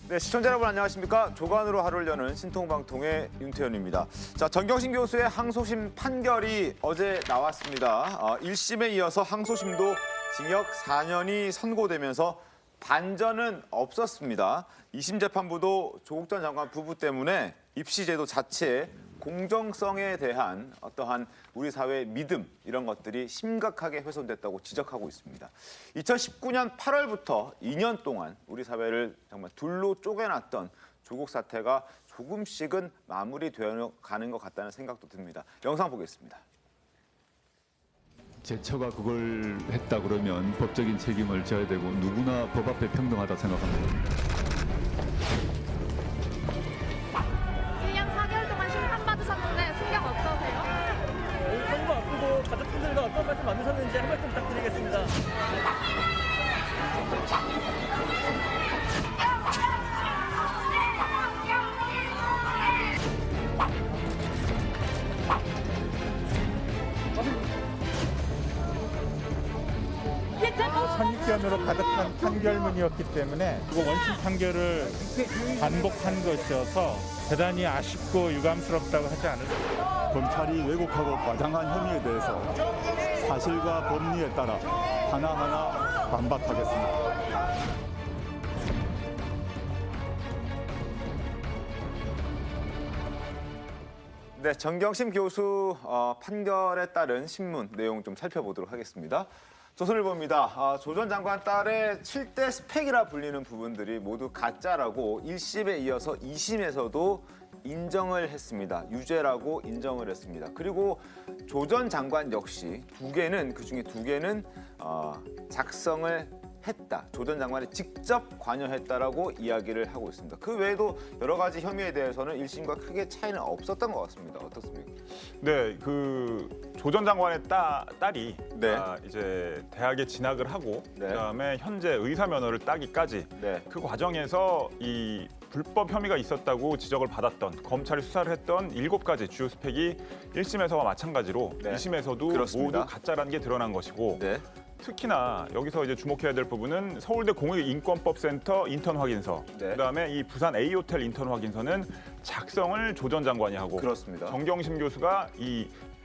네, 시청자 여러분 안녕하십니까? 조간으로 하루를 여는 신통방통의 윤태현입니다. 자, 정경심 교수의 항소심 판결이 어제 나왔습니다. 1심에 이어서 항소심도 징역 4년이 선고되면서 반전은 없었습니다. 2심 재판부도 조국 전 장관 부부 때문에 입시제도 자체의 공정성에 대한 어떠한 우리 사회의 믿음 이런 것들이 심각하게 훼손됐다고 지적하고 있습니다. 2019년 8월부터 2년 동안 우리 사회를 정말 둘로 쪼개놨던 조국 사태가 조금씩은 마무리되어 가는 것 같다는 생각도 듭니다. 영상 보겠습니다. 제 처가 그걸 했다 그러면 법적인 책임을 져야 되고 누구나 법 앞에 평등하다 생각합니다. 1년 4개월 동안 심판 받으셨는데 심경 어떠세요? 손도 아프고 가족분들과 어떤 말씀 나누셨는지 한 말씀 부탁드리겠습니다. 선입견으로 가득한 판결문이었기 때문에 그 원심 판결을 반복한 것이어서 대단히 아쉽고 유감스럽다고 하지 않을까. 검찰이 왜곡하고 과장한 혐의에 대해서 사실과 법리에 따라 하나하나 반박하겠습니다. 네, 정경심 교수 판결에 따른 신문 내용 좀 살펴보도록 하겠습니다. 조선일보입니다. 조 전 장관 딸의 7대 스펙이라 불리는 부분들이 모두 가짜라고 1심에 이어서 2심에서도 인정을 했습니다. 유죄라고 인정을 했습니다. 그리고 조 전 장관 역시 그중에 두 개는 작성을 했다. 조 전 장관이 직접 관여했다라고 이야기를 하고 있습니다. 그 외에도 여러 가지 혐의에 대해서는 1심과 크게 차이는 없었던 것 같습니다. 어떻습니까? 네, 그 조 전 장관의 딸이 네. 이제 대학에 진학을 하고 네. 그다음에 현재 의사 면허를 따기까지 네. 그 과정에서 이 불법 혐의가 있었다고 지적을 받았던 검찰이 수사를 했던 7가지 주요 스펙이 1심에서와 마찬가지로 네. 2심에서도 그렇습니다. 모두 가짜라는 게 드러난 것이고 네. 특히나 여기서 이제 주목해야 될 부분은 서울대 공익인권법센터 인턴 확인서, 네. 그다음에 이 부산 A호텔 인턴 확인서는 작성을 조 전 장관이 하고 그렇습니다. 정경심 교수가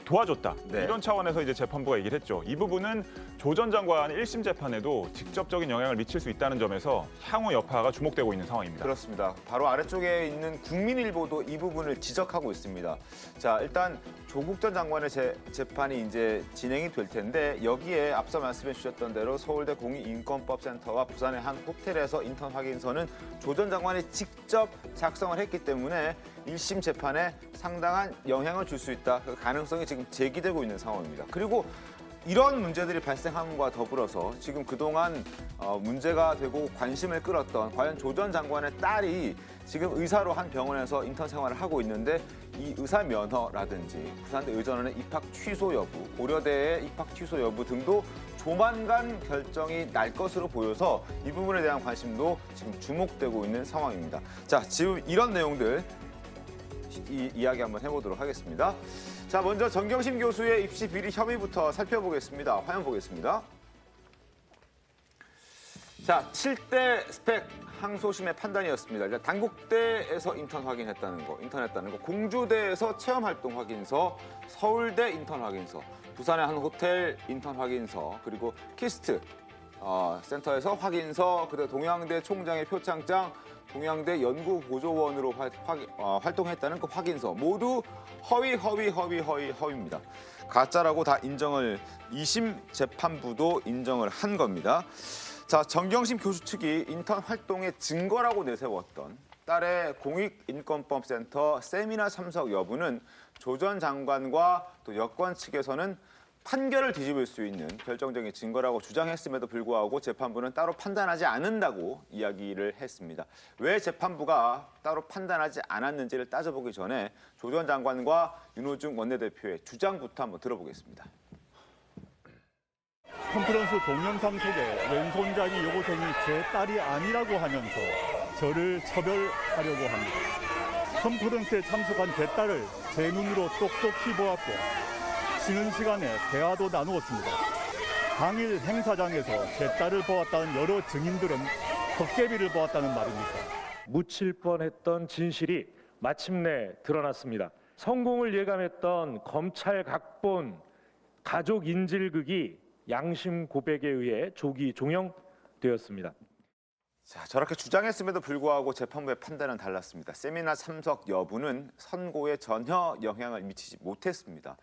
도와줬다. 네. 이런 차원에서 이제 재판부가 얘기를 했죠. 이 부분은 조 전 장관 1심 재판에도 직접적인 영향을 미칠 수 있다는 점에서 향후 여파가 주목되고 있는 상황입니다. 그렇습니다. 바로 아래쪽에 있는 국민일보도 이 부분을 지적하고 있습니다. 자, 일단 조국 전 장관의 재판이 이제 진행이 될 텐데 여기에 앞서 말씀해 주셨던 대로 서울대 공익인권법센터와 부산의 한 호텔에서 인턴 확인서는 조 전 장관이 직접 작성을 했기 때문에 1심 재판에 상당한 영향을 줄 수 있다. 그 가능성이 지금 제기되고 있는 상황입니다. 그리고 이런 문제들이 발생함과 더불어서 지금 그동안 문제가 되고 관심을 끌었던 과연 조 전 장관의 딸이 지금 의사로 한 병원에서 인턴 생활을 하고 있는데 이 의사 면허라든지 부산대 의전원의 입학 취소 여부, 고려대의 입학 취소 여부 등도 조만간 결정이 날 것으로 보여서 이 부분에 대한 관심도 지금 주목되고 있는 상황입니다. 자, 지금 이런 내용들 이야기 한번 해보도록 하겠습니다. 자, 먼저 정경심 교수의 입시 비리 혐의부터 살펴보겠습니다. 화면 보겠습니다. 자, 7대 스펙 항소심의 판단이었습니다. 일단 단국대에서 인턴 확인했다는 거, 인턴했다는 거, 공주대에서 체험활동 확인서, 서울대 인턴 확인서, 부산의 한 호텔 인턴 확인서, 그리고 키스트 센터에서 확인서, 그리고 동양대 총장의 표창장, 동양대 연구보조원으로 활동했다는 그 확인서 모두 허위입니다. 가짜라고 다 인정을 2심 재판부도 인정을 한 겁니다. 자, 정경심 교수 측이 인턴 활동의 증거라고 내세웠던 딸의 공익인권법센터 세미나 참석 여부는 조 전 장관과 또 여권 측에서는 판결을 뒤집을 수 있는 결정적인 증거라고 주장했음에도 불구하고 재판부는 따로 판단하지 않는다고 이야기를 했습니다. 왜 재판부가 따로 판단하지 않았는지를 따져보기 전에 조 전 장관과 윤호중 원내대표의 주장부터 한번 들어보겠습니다. 컨퍼런스 동영상 속에 왼손잡이 여고생이 제 딸이 아니라고 하면서 저를 처벌하려고 합니다. 컨퍼런스에 참석한 제 딸을 제 눈으로 똑똑히 보았고 쉬는 시간에 대화도 나누었습니다. 당일 행사장에서 제 딸을 보았다는 여러 증인들은 헛개비를 보았다는 말입니다. 묻힐 뻔했던 진실이 마침내 드러났습니다. 성공을 예감했던 검찰 각본 가족 인질극이 양심 고백에 의해 조기 종영되었습니다. 자, 저렇게 주장했음에도 불구하고 재판부의 판단은 달랐습니다. 세미나 참석 여부는 선고에 전혀 영향을 미치지 못했습니다.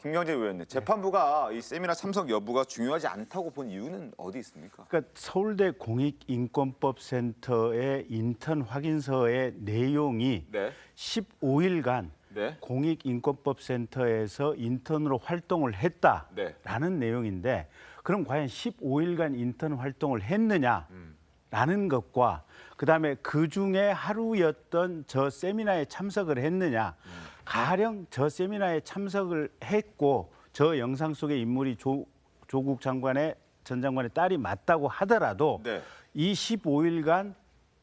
김경재 의원님, 재판부가 이 세미나 참석 여부가 중요하지 않다고 본 이유는 어디 있습니까? 그러니까 서울대 공익인권법센터의 인턴 확인서의 내용이 네. 15일간 네. 공익인권법센터에서 인턴으로 활동을 했다라는 내용인데, 그럼 과연 15일간 인턴 활동을 했느냐라는 것과 그다음에 그중에 하루였던 저 세미나에 참석을 했느냐, 가령 저 세미나에 참석을 했고 저 영상 속의 인물이 조국 장관의 전 장관의 딸이 맞다고 하더라도 네. 이 15일간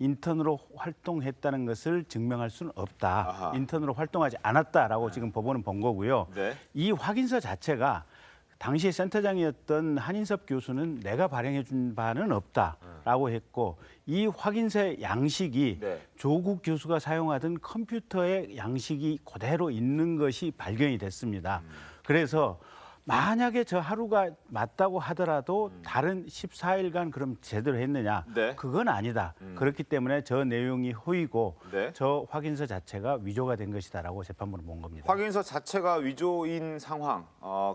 인턴으로 활동했다는 것을 증명할 수는 없다. 아하. 인턴으로 활동하지 않았다라고 지금 법원은 본 거고요. 네. 이 확인서 자체가 당시 센터장이었던 한인섭 교수는 내가 발행해 준 바는 없다라고 했고, 이 확인서의 양식이 네. 조국 교수가 사용하던 컴퓨터의 양식이 그대로 있는 것이 발견이 됐습니다. 그래서 만약에 저 하루가 맞다고 하더라도 다른 14일간 그럼 제대로 했느냐? 네. 그건 아니다. 그렇기 때문에 저 내용이 허위고 네. 저 확인서 자체가 위조가 된 것이다라고 재판부는 본 겁니다. 확인서 자체가 위조인 상황,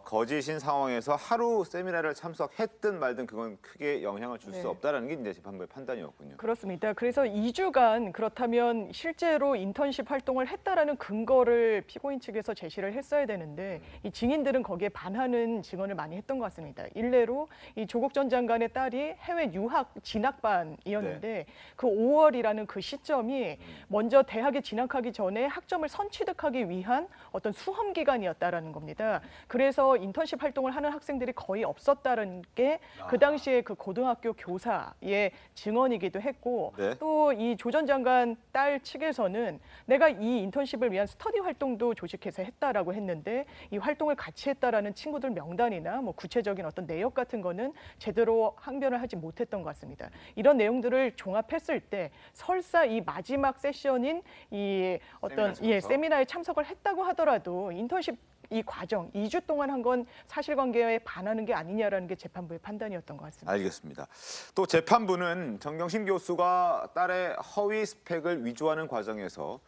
거짓인 상황에서 하루 세미나를 참석했든 말든 그건 크게 영향을 줄 수 네. 없다라는 게 이제 재판부의 판단이었군요. 그렇습니다. 그래서 2주간 그렇다면 실제로 인턴십 활동을 했다라는 근거를 피고인 측에서 제시를 했어야 되는데, 이 증인들은 거기에 반하는 증언을 많이 했던 것 같습니다. 일례로 이 조국 전 장관의 딸이 해외 유학 진학반이었는데 그 5월이라는 그 시점이 먼저 대학에 진학하기 전에 학점을 선취득하기 위한 어떤 수험 기간이었다라는 겁니다. 그래서 인턴십 활동을 하는 학생들이 거의 없었다는 게 그 당시에 그 고등학교 교사의 증언이기도 했고, 네. 또 이 조 전 장관 딸 측에서는 내가 이 인턴십을 위한 스터디 활동도 조직해서 했다라고 했는데, 이 활동을 같이 했다라는 친구들 명단이나 뭐 구체적인 어떤 내역 같은 거는 제대로 항변을 하지 못했던 것 같습니다. 이런 내용들을 종합했을 때 설사 이 마지막 세션인 이 어떤 세미나에 참석을 했다고 하더라도 인턴십 이 과정 2주 동안 한 건 사실관계에 반하는 게 아니냐라는 게 재판부의 판단이었던 것 같습니다. 알겠습니다. 또 재판부는 정경심 교수가 딸의 허위 스펙을 위조하는 과정에서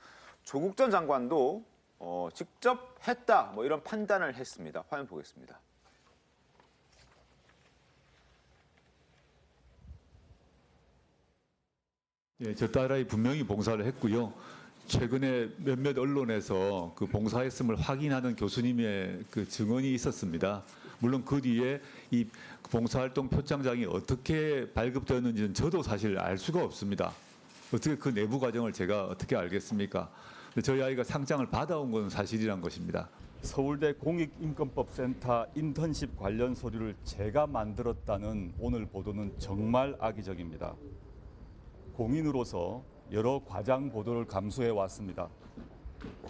조국 전 장관도 직접 했다, 뭐 이런 판단을 했습니다. 화면 보겠습니다. 예, 저 딸아이 분명히 봉사를 했고요. 최근에 몇몇 언론에서 그 봉사했음을 확인하는 교수님의 그 증언이 있었습니다. 물론 그 뒤에 이 봉사활동 표창장이 어떻게 발급되었는지는 저도 사실 알 수가 없습니다. 어떻게 그 내부 과정을 제가 어떻게 알겠습니까? 근데 저희 아이가 상장을 받아온 건 사실이란 것입니다. 서울대 공익인권법센터 인턴십 관련 서류를 제가 만들었다는 오늘 보도는 정말 악의적입니다. 공인으로서 여러 과장 보도를 감수해 왔습니다.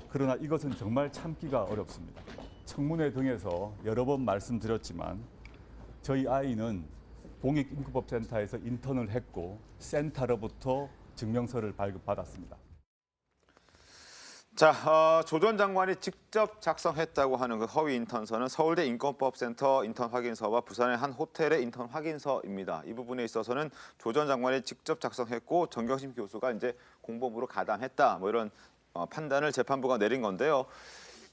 그러나 이것은 정말 참기가 어렵습니다. 청문회 등에서 여러 번 말씀드렸지만 저희 아이는 공익인권법센터에서 인턴을 했고 센터로부터 증명서를 발급받았습니다. 자, 조 전 장관이 직접 작성했다고 하는 그 허위 인턴서는 서울대 인권법센터 인턴 확인서와 부산의 한 호텔의 인턴 확인서입니다. 이 부분에 있어서는 조 전 장관이 직접 작성했고 정경심 교수가 이제 공범으로 가담했다, 뭐 이런 판단을 재판부가 내린 건데요.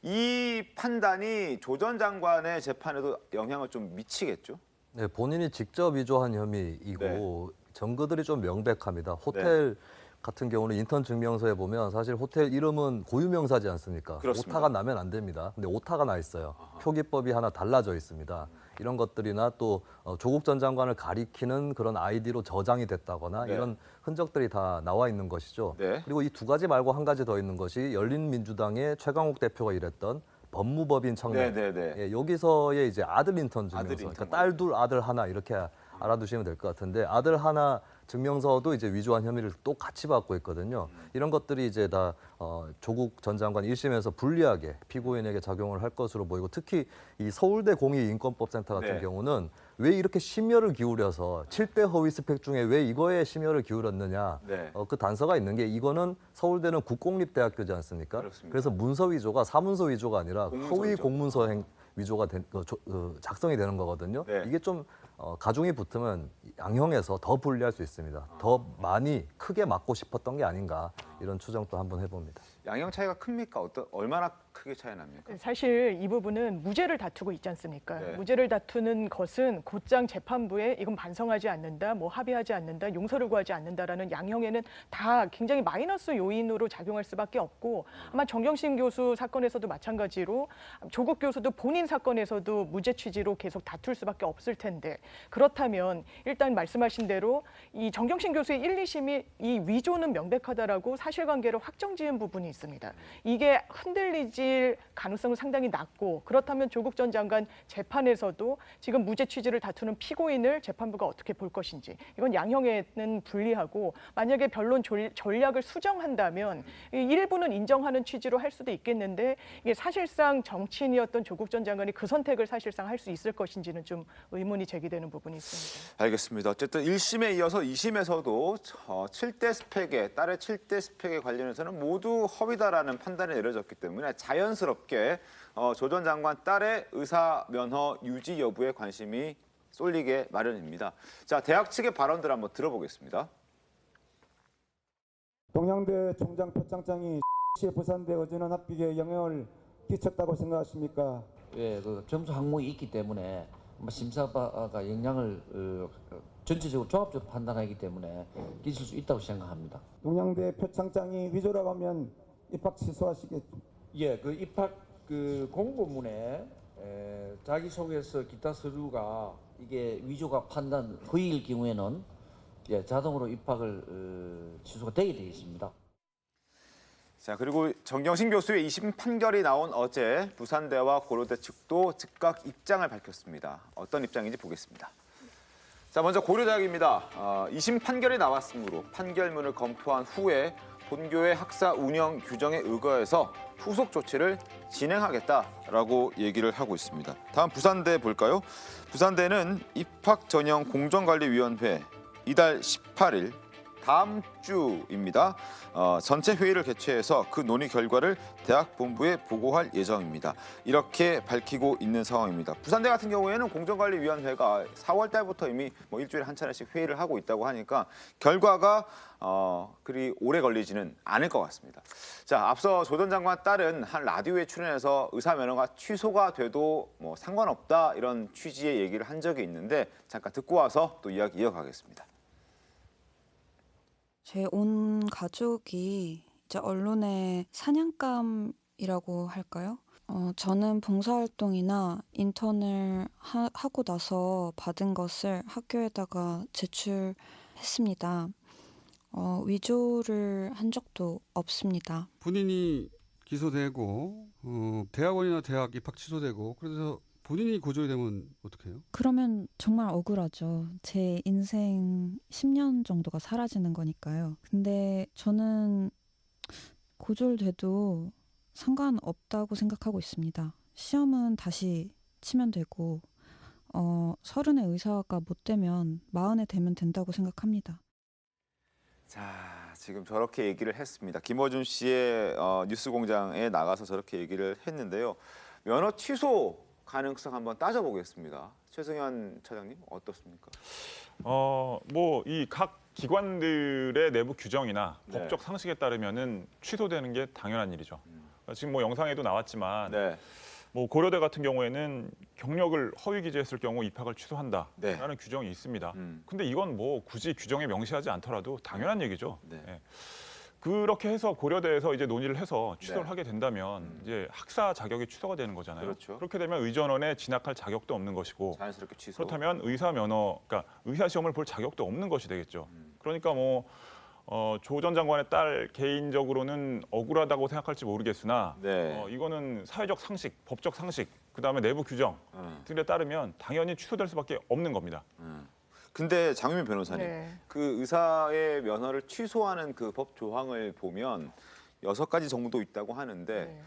이 판단이 조 전 장관의 재판에도 영향을 좀 미치겠죠? 네, 본인이 직접 위조한 혐의이고 네. 증거들이 좀 명백합니다. 호텔 같은 경우는 인턴 증명서에 보면 사실 호텔 이름은 고유명사지 않습니까? 그렇습니다. 오타가 나면 안 됩니다. 근데 오타가 나 있어요. 표기법이 하나 달라져 있습니다. 이런 것들이나 또 조국 전 장관을 가리키는 그런 아이디로 저장이 됐다거나 네. 이런 흔적들이 다 나와 있는 것이죠. 네. 그리고 이 두 가지 말고 한 가지 더 있는 것이 열린민주당의 최강욱 대표가 일했던 법무법인 청년. 네네네. 예, 여기서의 이제 아들 인턴 증명서. 아들 인턴 그러니까 딸 둘 아들 하나 이렇게 알아두시면 될 것 같은데 아들 하나 증명서도 이제 위조한 혐의를 또 같이 받고 있거든요. 이런 것들이 이제 다 조국 전 장관 1심에서 불리하게 피고인에게 작용을 할 것으로 보이고 특히 이 서울대 공익인권법센터 같은 네. 경우는 왜 이렇게 심혈을 기울여서 7대 허위 스펙 중에 왜 이거에 심혈을 기울였느냐. 네. 그 단서가 있는 게 이거는 서울대는 국공립대학교지 않습니까? 그렇습니다. 그래서 문서 위조가 사문서 위조가 아니라 공문서 허위 위조. 공문서 위조가 작성이 되는 거거든요. 네. 이게 좀 가중이 붙으면 양형에서 더 불리할 수 있습니다. 더 많이 크게 맞고 싶었던 게 아닌가 이런 추정도 한번 해봅니다. 양형 차이가 큽니까? 얼마나 크게 차이 납니까? 사실 이 부분은 무죄를 다투고 있지 않습니까? 네. 무죄를 다투는 것은 곧장 재판부에 이건 반성하지 않는다, 뭐 합의하지 않는다, 용서를 구하지 않는다라는 양형에는 다 굉장히 마이너스 요인으로 작용할 수밖에 없고 아마 정경심 교수 사건에서도 마찬가지로 조국 교수도 본인 사건에서도 무죄 취지로 계속 다툴 수밖에 없을 텐데 그렇다면 일단 말씀하신 대로 이 정경심 교수의 1, 2심이 이 위조는 명백하다라고 사실관계를 확정지은 부분이 있습니다. 이게 흔들리질 가능성은 상당히 낮고 그렇다면 조국 전 장관 재판에서도 지금 무죄 취지를 다투는 피고인을 재판부가 어떻게 볼 것인지 이건 양형에는 불리하고 만약에 변론 전략을 수정한다면 일부는 인정하는 취지로 할 수도 있겠는데 이게 사실상 정치인이었던 조국 전 장관이 그 선택을 사실상 할 수 있을 것인지는 좀 의문이 제기되는 부분이 있습니다. 알겠습니다. 어쨌든 1심에 이어서 2심에서도 7대 스펙에 딸의 7대 스펙에 관련해서는 모두 허위다라는 판단이 내려졌기 때문에 자연스럽게 조 전 장관 딸의 의사 면허 유지 여부에 관심이 쏠리게 마련입니다. 자, 대학 측의 발언들 한번 들어보겠습니다. 동양대 총장 표창장이 시의 부산대 어진원 합격에 영향을 끼쳤다고 생각하십니까? 예, 그 점수 항목이 있기 때문에 심사가 영향을 전체적으로 종합적으로 판단하기 때문에 끼칠 수 있다고 생각합니다. 동양대 표창장이 위조라고 하면 입학 취소하시겠죠? 예, 그 입학 그 공고문에 자기소개서 기타 서류가 이게 위조가 판단 허위일 경우에는 예, 자동으로 입학을 취소가 되게 되어 있습니다. 자, 그리고 정경심 교수의 2심 판결이 나온 어제 부산대와 고려대 측도 즉각 입장을 밝혔습니다. 어떤 입장인지 보겠습니다. 자, 먼저 고려대학입니다. 2심 판결이 나왔으므로 판결문을 검토한 후에 본교의 학사 운영 규정에 의거해서 후속 조치를 진행하겠다라고 얘기를 하고 있습니다. 다음 부산대 볼까요? 부산대는 입학전형 공정관리위원회 이달 18일 다음 주입니다. 전체 회의를 개최해서 그 논의 결과를 대학 본부에 보고할 예정입니다. 이렇게 밝히고 있는 상황입니다. 부산대 같은 경우에는 공정관리위원회가 4월 달부터 이미 일주일에 한 차례씩 회의를 하고 있다고 하니까 결과가 그리 오래 걸리지는 않을 것 같습니다. 자, 앞서 조 전 장관 딸은 한 라디오에 출연해서 의사 면허가 취소가 돼도 상관없다 이런 취지의 얘기를 한 적이 있는데 잠깐 듣고 와서 또 이야기 이어가겠습니다. 제 온 가족이 이제 언론의 사냥감이라고 할까요? 저는 봉사활동이나 인턴을 하고 나서 받은 것을 학교에다가 제출했습니다. 위조를 한 적도 없습니다. 본인이 기소되고 대학원이나 대학 입학 취소되고 그래서 본인이 고졸이 되면 어떻게 해요? 그러면 정말 억울하죠. 제 인생 10년 정도가 사라지는 거니까요. 근데 저는 고졸돼도 상관없다고 생각하고 있습니다. 시험은 다시 치면 되고 30에 의사가 못 되면 40에 되면 된다고 생각합니다. 자, 지금 저렇게 얘기를 했습니다. 김어준 씨의 뉴스공장에 나가서 저렇게 얘기를 했는데요. 면허 취소 가능성 한번 따져보겠습니다. 최승현 차장님 어떻습니까? 이 각 기관들의 내부 규정이나 네. 법적 상식에 따르면은 취소되는 게 당연한 일이죠. 지금 영상에도 나왔지만 고려대 같은 경우에는 경력을 허위 기재했을 경우 입학을 취소한다라는 규정이 있습니다. 근데 이건 굳이 규정에 명시하지 않더라도 당연한 얘기죠. 네. 그렇게 해서 고려대에서 이제 논의를 해서 취소를 하게 된다면 이제 학사 자격이 취소가 되는 거잖아요. 그렇죠. 그렇게 되면 의전원에 진학할 자격도 없는 것이고 자연스럽게 취소. 그렇다면 의사 면허, 그러니까 의사 시험을 볼 자격도 없는 것이 되겠죠. 그러니까 조 전 장관의 딸 개인적으로는 억울하다고 생각할지 모르겠으나 이거는 사회적 상식, 법적 상식, 그다음에 내부 규정 등에 따르면 당연히 취소될 수밖에 없는 겁니다. 근데 장유민 변호사님, 네. 그 의사의 면허를 취소하는 그 법 조항을 보면 6가지 정도 있다고 하는데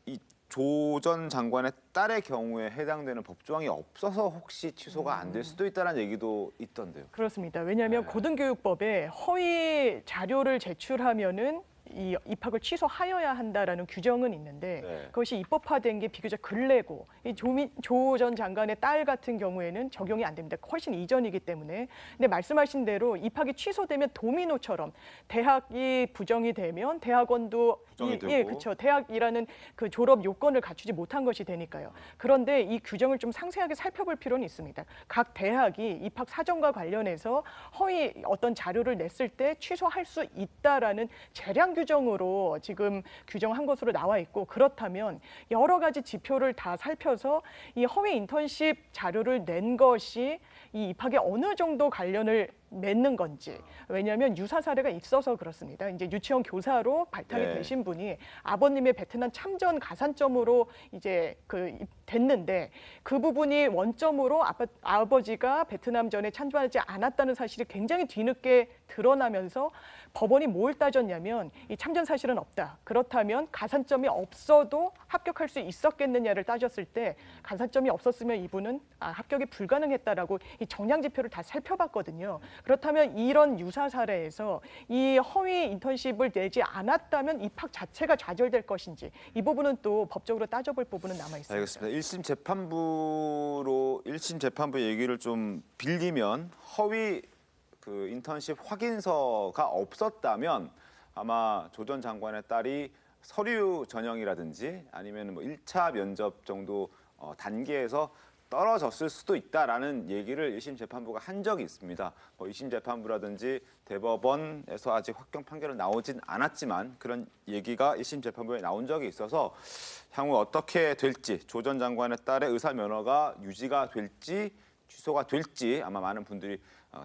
이 조 전 장관의 딸의 경우에 해당되는 법 조항이 없어서 혹시 취소가 안 될 수도 있다는 얘기도 있던데요. 그렇습니다. 왜냐하면 고등교육법에 허위 자료를 제출하면은 이 입학을 취소하여야 한다라는 규정은 있는데 그것이 입법화된 게 비교적 근래고 이 조 전 장관의 딸 같은 경우에는 적용이 안 됩니다. 훨씬 이전이기 때문에. 근데 말씀하신 대로 입학이 취소되면 도미노처럼 대학이 부정이 되면 대학원도 그렇죠. 대학이라는 그 졸업 요건을 갖추지 못한 것이 되니까요. 그런데 이 규정을 좀 상세하게 살펴볼 필요는 있습니다. 각 대학이 입학 사정과 관련해서 허위 어떤 자료를 냈을 때 취소할 수 있다라는 재량 규정으로 지금 규정한 것으로 나와 있고 그렇다면 여러 가지 지표를 다 살펴서 이 허위 인턴십 자료를 낸 것이 이 입학에 어느 정도 관련을 맺는 건지. 왜냐하면 유사 사례가 있어서 그렇습니다. 이제 유치원 교사로 발탁이 되신 분이 아버님의 베트남 참전 가산점으로 이제 됐는데 그 부분이 원점으로 아버지가 베트남전에 참전하지 않았다는 사실이 굉장히 뒤늦게 드러나면서 법원이 뭘 따졌냐면 이 참전 사실은 없다. 그렇다면 가산점이 없어도 합격할 수 있었겠느냐를 따졌을 때 가산점이 없었으면 이분은 합격이 불가능했다라고 이 정량 지표를 다 살펴봤거든요. 그렇다면 이런 유사 사례에서 이 허위 인턴십을 내지 않았다면 입학 자체가 좌절될 것인지 이 부분은 또 법적으로 따져볼 부분은 남아 있습니다. 알겠습니다. 1심 재판부 얘기를 좀 빌리면 허위 그 인턴십 확인서가 없었다면 아마 조 전 장관의 딸이 서류 전형이라든지 아니면 뭐 1차 면접 정도 단계에서 떨어졌을 수도 있다라는 얘기를 1심 재판부가 한 적이 있습니다. 2심 재판부라든지 대법원에서 아직 확정 판결은 나오진 않았지만 그런 얘기가 1심 재판부에 나온 적이 있어서 향후 어떻게 될지 조 전 장관의 딸의 의사 면허가 유지가 될지 취소가 될지 아마 많은 분들이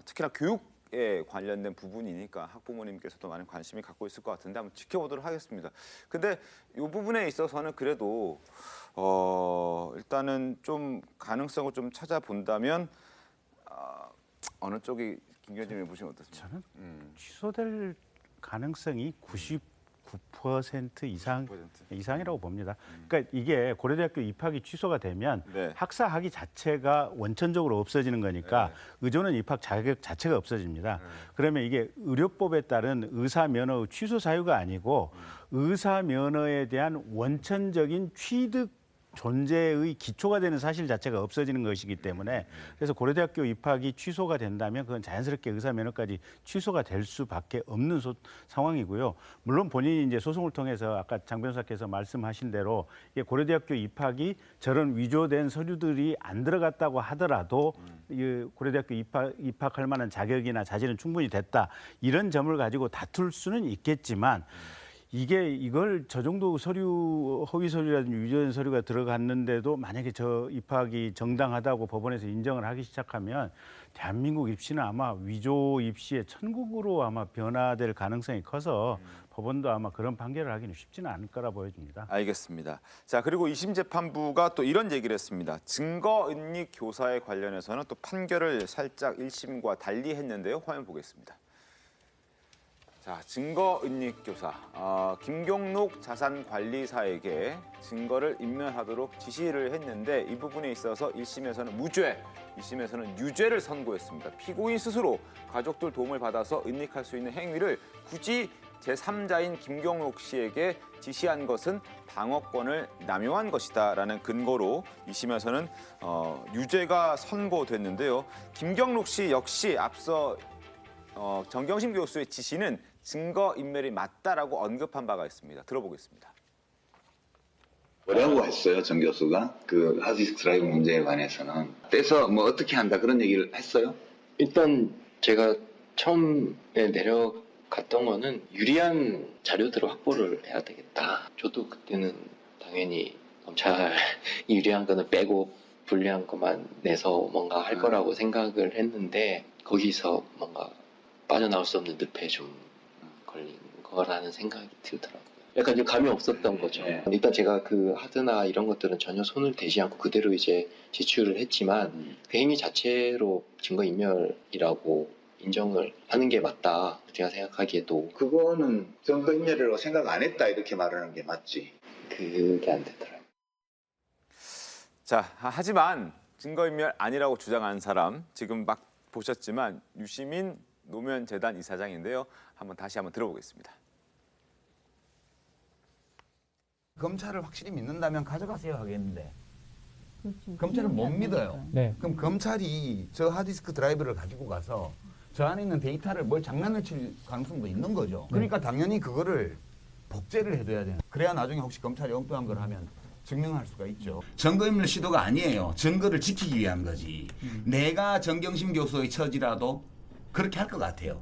특히나 교육에 관련된 부분이니까 학부모님께서도 많은 관심이 갖고 있을 것 같은데 한번 지켜보도록 하겠습니다. 근데 이 부분에 있어서는 그래도 일단은 좀 가능성을 좀 찾아본다면 어느 쪽이 김경진 보시면 어떻습니까? 저는 취소될 가능성이 99% 이상이라고 봅니다. 그러니까 이게 고려대학교 입학이 취소가 되면 학사 학위 자체가 원천적으로 없어지는 거니까 의존은 입학 자격 자체가 없어집니다. 그러면 이게 의료법에 따른 의사 면허 취소 사유가 아니고 의사 면허에 대한 원천적인 취득 존재의 기초가 되는 사실 자체가 없어지는 것이기 때문에 그래서 고려대학교 입학이 취소가 된다면 그건 자연스럽게 의사 면허까지 취소가 될 수밖에 없는 상황이고요. 물론 본인이 이제 소송을 통해서 아까 장 변호사께서 말씀하신 대로 이게 고려대학교 입학이 저런 위조된 서류들이 안 들어갔다고 하더라도 이 고려대학교 입학할 만한 자격이나 자질은 충분히 됐다 이런 점을 가지고 다툴 수는 있겠지만. 이걸 저 정도 서류, 허위 서류라든지 위조된 서류가 들어갔는데도 만약에 저 입학이 정당하다고 법원에서 인정을 하기 시작하면 대한민국 입시는 아마 위조 입시의 천국으로 아마 변화될 가능성이 커서 법원도 아마 그런 판결을 하기는 쉽지는 않을 거라 보여집니다. 알겠습니다. 자, 그리고 2심 재판부가 또 이런 얘기를 했습니다. 증거은닉 교사에 관련해서는 또 판결을 살짝 1심과 달리 했는데요. 화면 보겠습니다. 자, 증거은닉 교사 김경록 자산관리사에게 증거를 인멸하도록 지시를 했는데 이 부분에 있어서 1심에서는 무죄, 2심에서는 유죄를 선고했습니다. 피고인 스스로 가족들 도움을 받아서 은닉할 수 있는 행위를 굳이 제3자인 김경록 씨에게 지시한 것은 방어권을 남용한 것이다라는 근거로 2심에서는 유죄가 선고됐는데요. 김경록 씨 역시 앞서 정경심 교수의 지시는 증거인멸이 맞다라고 언급한 바가 있습니다. 들어보겠습니다. 뭐라고 했어요, 정 교수가? 그 하드디스크 드라이브 문제에 관해서는. 떼서 뭐 어떻게 한다 그런 얘기를 했어요? 일단 제가 처음에 내려갔던 거는 유리한 자료들을 확보를 해야 되겠다. 저도 그때는 당연히 검찰이 유리한 거는 빼고 불리한 것만 내서 뭔가 할 거라고 생각을 했는데 거기서 뭔가 빠져나올 수 없는 늪에 좀 걸린 거라는 생각이 들더라고요. 약간 좀 감이 없었던 거죠. 일단 제가 그 하드나 이런 것들은 전혀 손을 대지 않고 그대로 이제 제출을 했지만 그 행위 자체로 증거인멸이라고 인정을 하는 게 맞다. 제가 생각하기에도 그거는 증거인멸이라고 생각 안 했다 이렇게 말하는 게 맞지. 그게 안 되더라고요. 자, 하지만 증거인멸 아니라고 주장하는 사람 지금 막 보셨지만 유시민 노무현재단 이사장인데요. 다시 한번 들어보겠습니다. 검찰을 확실히 믿는다면 가져가세요 하겠는데 검찰을 못 믿어요. 네. 그럼 검찰이 저 하드디스크 드라이브를 가지고 가서 저 안에 있는 데이터를 뭘 장난을 칠 가능성도 있는 거죠. 그러니까 당연히 그거를 복제를 해둬야 돼요. 그래야 나중에 혹시 검찰이 엉뚱한 걸 하면 증명할 수가 있죠. 증거인멸 시도가 아니에요. 증거를 지키기 위한 거지. 내가 정경심 교수의 처지라도 그렇게 할 것 같아요.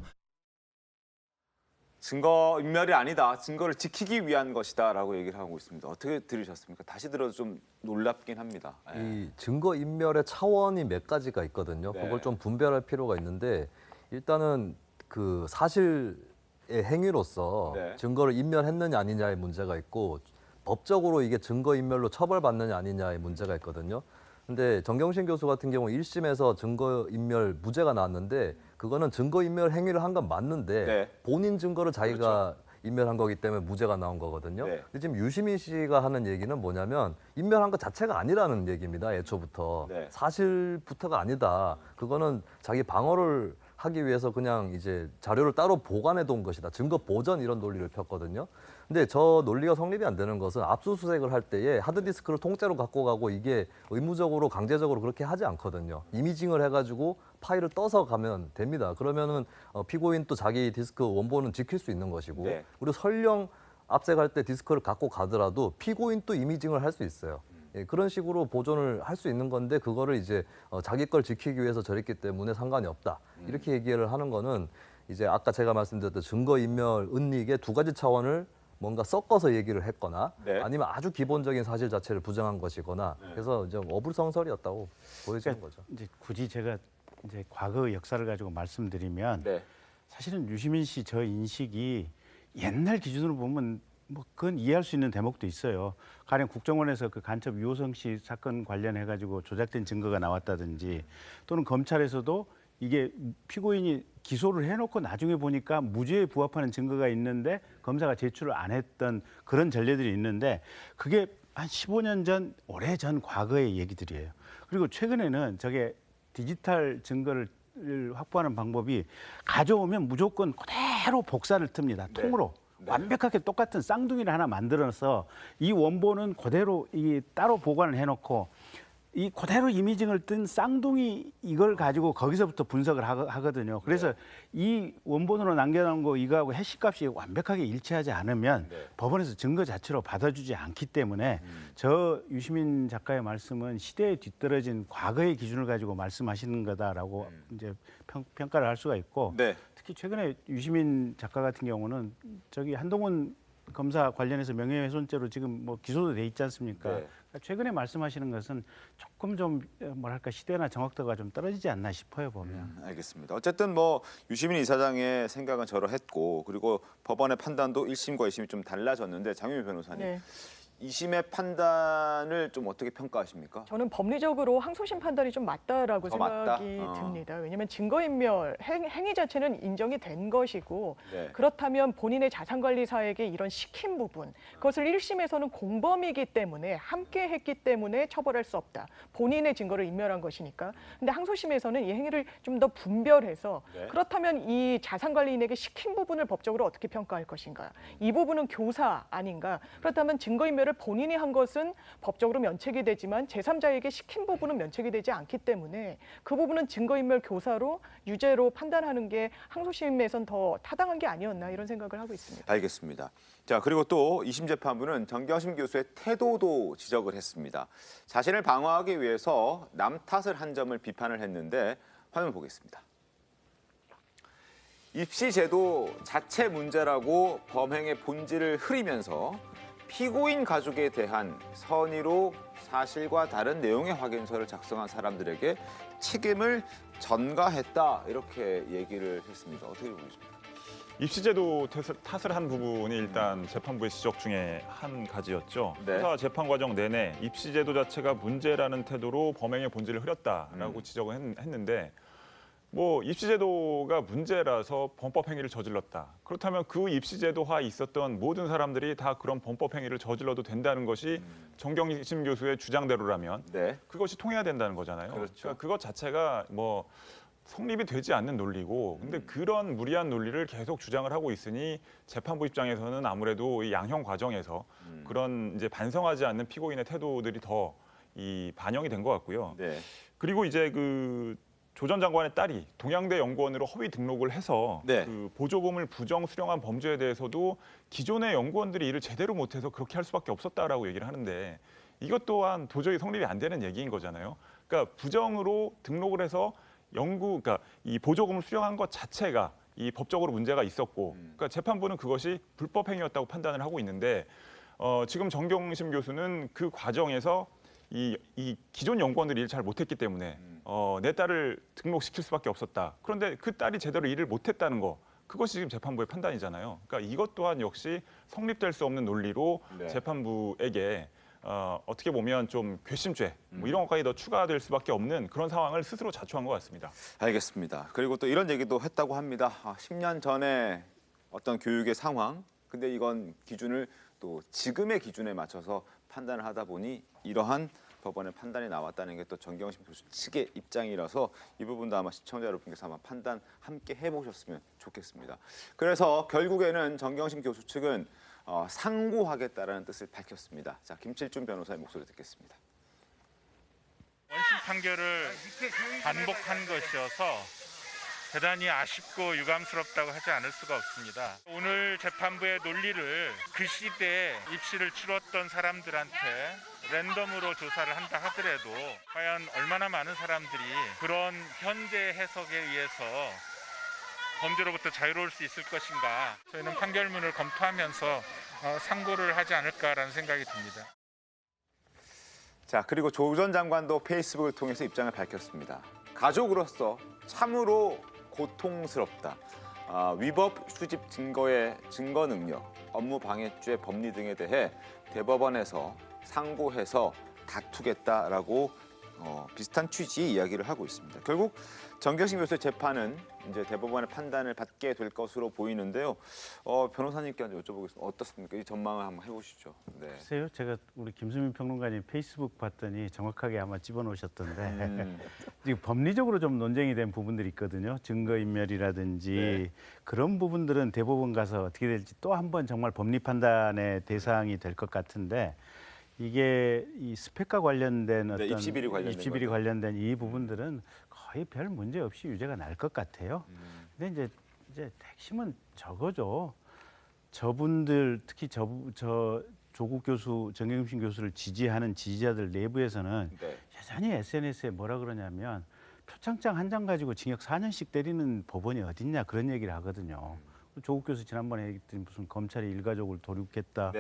증거인멸이 아니다. 증거를 지키기 위한 것이다라고 얘기를 하고 있습니다. 어떻게 들으셨습니까? 다시 들어도 좀 놀랍긴 합니다. 이 증거인멸의 차원이 몇 가지가 있거든요. 네. 그걸 좀 분별할 필요가 있는데 일단은 그 사실의 행위로서 네. 증거를 인멸했느냐 아니냐의 문제가 있고 법적으로 이게 증거인멸로 처벌받느냐 아니냐의 문제가 있거든요. 근데 정경심 교수 같은 경우 1심에서 증거인멸 무죄가 나왔는데 그거는 증거인멸 행위를 한 건 맞는데 네. 본인 증거를 자기가 인멸한 거기 때문에 무죄가 나온 거거든요. 네. 근데 지금 유시민 씨가 하는 얘기는 뭐냐면 인멸한 것 자체가 아니라는 얘기입니다. 애초부터. 네. 사실부터가 아니다. 그거는 자기 방어를 하기 위해서 그냥 이제 자료를 따로 보관해 둔 것이다. 증거 보전 이런 논리를 폈거든요. 근데 저 논리가 성립이 안 되는 것은 압수수색을 할 때에 하드디스크를 통째로 갖고 가고 이게 의무적으로 강제적으로 그렇게 하지 않거든요. 이미징을 해가지고 파일을 떠서 가면 됩니다. 그러면은 피고인 또 자기 디스크 원본은 지킬 수 있는 것이고 네. 그리고 설령 압색할 때 디스크를 갖고 가더라도 피고인 또 이미징을 할 수 있어요. 예, 그런 식으로 보존을 할 수 있는 건데 그거를 이제 자기 걸 지키기 위해서 저랬기 때문에 상관이 없다. 이렇게 얘기를 하는 거는 이제 아까 제가 말씀드렸던 증거인멸 은닉의 두 가지 차원을 뭔가 섞어서 얘기를 했거나 네. 아니면 아주 기본적인 사실 자체를 부정한 것이거나 그래서 이제 어불성설이었다고 보여지는 거죠. 이제 굳이 제가 이제 과거 역사를 가지고 말씀드리면 네. 사실은 유시민 씨 저 인식이 옛날 기준으로 보면 뭐 그건 이해할 수 있는 대목도 있어요. 가령 국정원에서 그 간첩 유호성 씨 사건 관련해 가지고 조작된 증거가 나왔다든지 또는 검찰에서도 이게 피고인이 기소를 해놓고 나중에 보니까 무죄에 부합하는 증거가 있는데 검사가 제출을 안 했던 그런 전례들이 있는데 그게 한 15년 전, 오래전 과거의 얘기들이에요. 그리고 최근에는 저게 디지털 증거를 확보하는 방법이 가져오면 무조건 그대로 복사를 틉니다. 네. 통으로. 완벽하게 똑같은 쌍둥이를 하나 만들어서 이 원본은 그대로 따로 보관을 해놓고 이 그대로 이미징을 뜬 쌍둥이 이걸 가지고 거기서부터 분석을 하거든요. 그래서 이 원본으로 남겨놓은 거 이거하고 해시값이 완벽하게 일치하지 않으면 법원에서 증거 자체로 받아주지 않기 때문에 저 유시민 작가의 말씀은 시대에 뒤떨어진 과거의 기준을 가지고 말씀하시는 거다라고 이제 평가를 할 수가 있고 네. 특히 최근에 유시민 작가 같은 경우는 저기 한동훈 검사 관련해서 명예훼손죄로 지금 뭐 기소도 돼 있지 않습니까? 네. 그러니까 최근에 말씀하시는 것은 조금 좀 뭐랄까 시대나 정확도가 좀 떨어지지 않나 싶어요 보면. 알겠습니다. 어쨌든 뭐 유시민 이사장의 생각은 저러했고 그리고 법원의 판단도 1심과 2심이 좀 달라졌는데 장유미 변호사님. 네. 2심의 판단을 좀 어떻게 평가하십니까? 저는 법리적으로 항소심 판단이 좀 맞다라고 더 맞다? 생각이 듭니다. 왜냐하면 증거인멸 행위 자체는 인정이 된 것이고 네. 그렇다면 본인의 자산관리사에게 이런 시킨 부분 그것을 1심에서는 공범이기 때문에 함께 했기 때문에 처벌할 수 없다. 본인의 증거를 인멸한 것이니까. 근데 항소심에서는 이 행위를 좀 더 분별해서 네. 그렇다면 이 자산관리인에게 시킨 부분을 법적으로 어떻게 평가할 것인가. 이 부분은 교사 아닌가. 그렇다면 증거인멸을 본인이 한 것은 법적으로 면책이 되지만 제3자에게 시킨 부분은 면책이 되지 않기 때문에 그 부분은 증거인멸 교사로 유죄로 판단하는 게 항소심에선 더 타당한 게 아니었나 이런 생각을 하고 있습니다. 알겠습니다. 자, 그리고 또 2심 재판부는 정경심 교수의 태도도 지적을 했습니다. 자신을 방어하기 위해서 남 탓을 한 점을 비판을 했는데 화면 보겠습니다. 입시 제도 자체 문제라고 범행의 본질을 흐리면서 피고인 가족에 대한 선의로 사실과 다른 내용의 확인서를 작성한 사람들에게 책임을 전가했다 이렇게 얘기를 했습니다. 어떻게 보십니까? 입시제도 탓을 한 부분이 일단 재판부의 지적 중에 한 가지였죠. 네. 수사 재판 과정 내내 입시제도 자체가 문제라는 태도로 범행의 본질을 흐렸다라고 지적을 했는데 뭐 입시제도가 문제라서 범법 행위를 저질렀다. 그렇다면 그 입시제도하에 있었던 모든 사람들이 다 그런 범법 행위를 저질러도 된다는 것이 정경심 교수의 주장대로라면 그것이 통해야 된다는 거잖아요. 그렇죠. 그러니까 그것 자체가 뭐 성립이 되지 않는 논리고 근데 그런 무리한 논리를 계속 주장을 하고 있으니 재판부 입장에서는 아무래도 이 양형 과정에서 그런 이제 반성하지 않는 피고인의 태도들이 더 이 반영이 된 것 같고요. 그리고 이제 그 조 전 장관의 딸이 동양대 연구원으로 허위 등록을 해서 그 보조금을 부정 수령한 범죄에 대해서도 기존의 연구원들이 일을 제대로 못해서 그렇게 할 수밖에 없었다라고 얘기를 하는데 이것 또한 도저히 성립이 안 되는 얘기인 거잖아요. 그러니까 부정으로 등록을 해서 그러니까 이 보조금을 수령한 것 자체가 이 법적으로 문제가 있었고, 그러니까 재판부는 그것이 불법 행위였다고 판단을 하고 있는데 지금 정경심 교수는 그 과정에서 이 기존 연구원들이 일을 잘 못했기 때문에 내 딸을 등록시킬 수밖에 없었다. 그런데 그 딸이 제대로 일을 못했다는 거. 그것이 지금 재판부의 판단이잖아요. 그러니까 이것 또한 역시 성립될 수 없는 논리로 재판부에게 어떻게 보면 좀 괘씸죄 뭐 이런 것까지 더 추가될 수밖에 없는 그런 상황을 스스로 자초한 것 같습니다. 알겠습니다. 그리고 또 이런 얘기도 했다고 합니다. 10년 전에 어떤 교육의 상황, 근데 이건 기준을 또 지금의 기준에 맞춰서 판단을 하다 보니 이러한 법원의 판단이 나왔다는 게 또 정경심 교수 측의 입장이라서 이 부분도 아마 시청자 여러분께서 아마 판단 함께 해보셨으면 좋겠습니다. 그래서 결국에는 정경심 교수 측은 상고하겠다라는 뜻을 밝혔습니다. 자, 김칠준 변호사의 목소리 듣겠습니다. 원심 판결을 반복한 것이어서 대단히 아쉽고 유감스럽다고 하지 않을 수가 없습니다. 오늘 재판부의 논리를 그 시대에 입시를 치렀던 사람들한테 랜덤으로 조사를 한다 하더라도 과연 얼마나 많은 사람들이 그런 현재 해석에 의해서 범죄로부터 자유로울 수 있을 것인가. 저희는 판결문을 검토하면서 상고를 하지 않을까라는 생각이 듭니다. 자, 그리고 조 전 장관도 페이스북을 통해서 입장을 밝혔습니다. 가족으로서 참으로 고통스럽다. 위법 수집 증거의 증거 능력, 업무 방해죄 법리 등에 대해 대법원에서 상고해서 다투겠다라고 비슷한 취지의 이야기를 하고 있습니다. 결국 정경심 교수의 재판은 이제 대법원의 판단을 받게 될 것으로 보이는데요. 변호사님께 여쭤보겠습니다. 어떻습니까? 이 전망을 한번 해보시죠. 네. 글쎄요, 제가 우리 김수민 평론가님 페이스북 봤더니 정확하게 아마 집어넣으셨던데 지금 법리적으로 좀 논쟁이 된 부분들이 있거든요. 증거인멸이라든지 그런 부분들은 대법원 가서 어떻게 될지 또 한 번 정말 법리 판단의 대상이 될 것 같은데 이게 이 스펙과 관련된 어떤 입시비리 관련된 이 부분들은 거의 별 문제 없이 유죄가 날 것 같아요. 근데 이제 핵심은 저거죠. 저분들 특히 조국 교수, 정경심 교수를 지지하는 지지자들 내부에서는 여전히 SNS에 뭐라 그러냐면 표창장 한 장 가지고 징역 4년씩 때리는 법원이 어딨냐 그런 얘기를 하거든요. 조국 교수 지난번에 얘기했더니 무슨 검찰이 일가족을 도륙했다.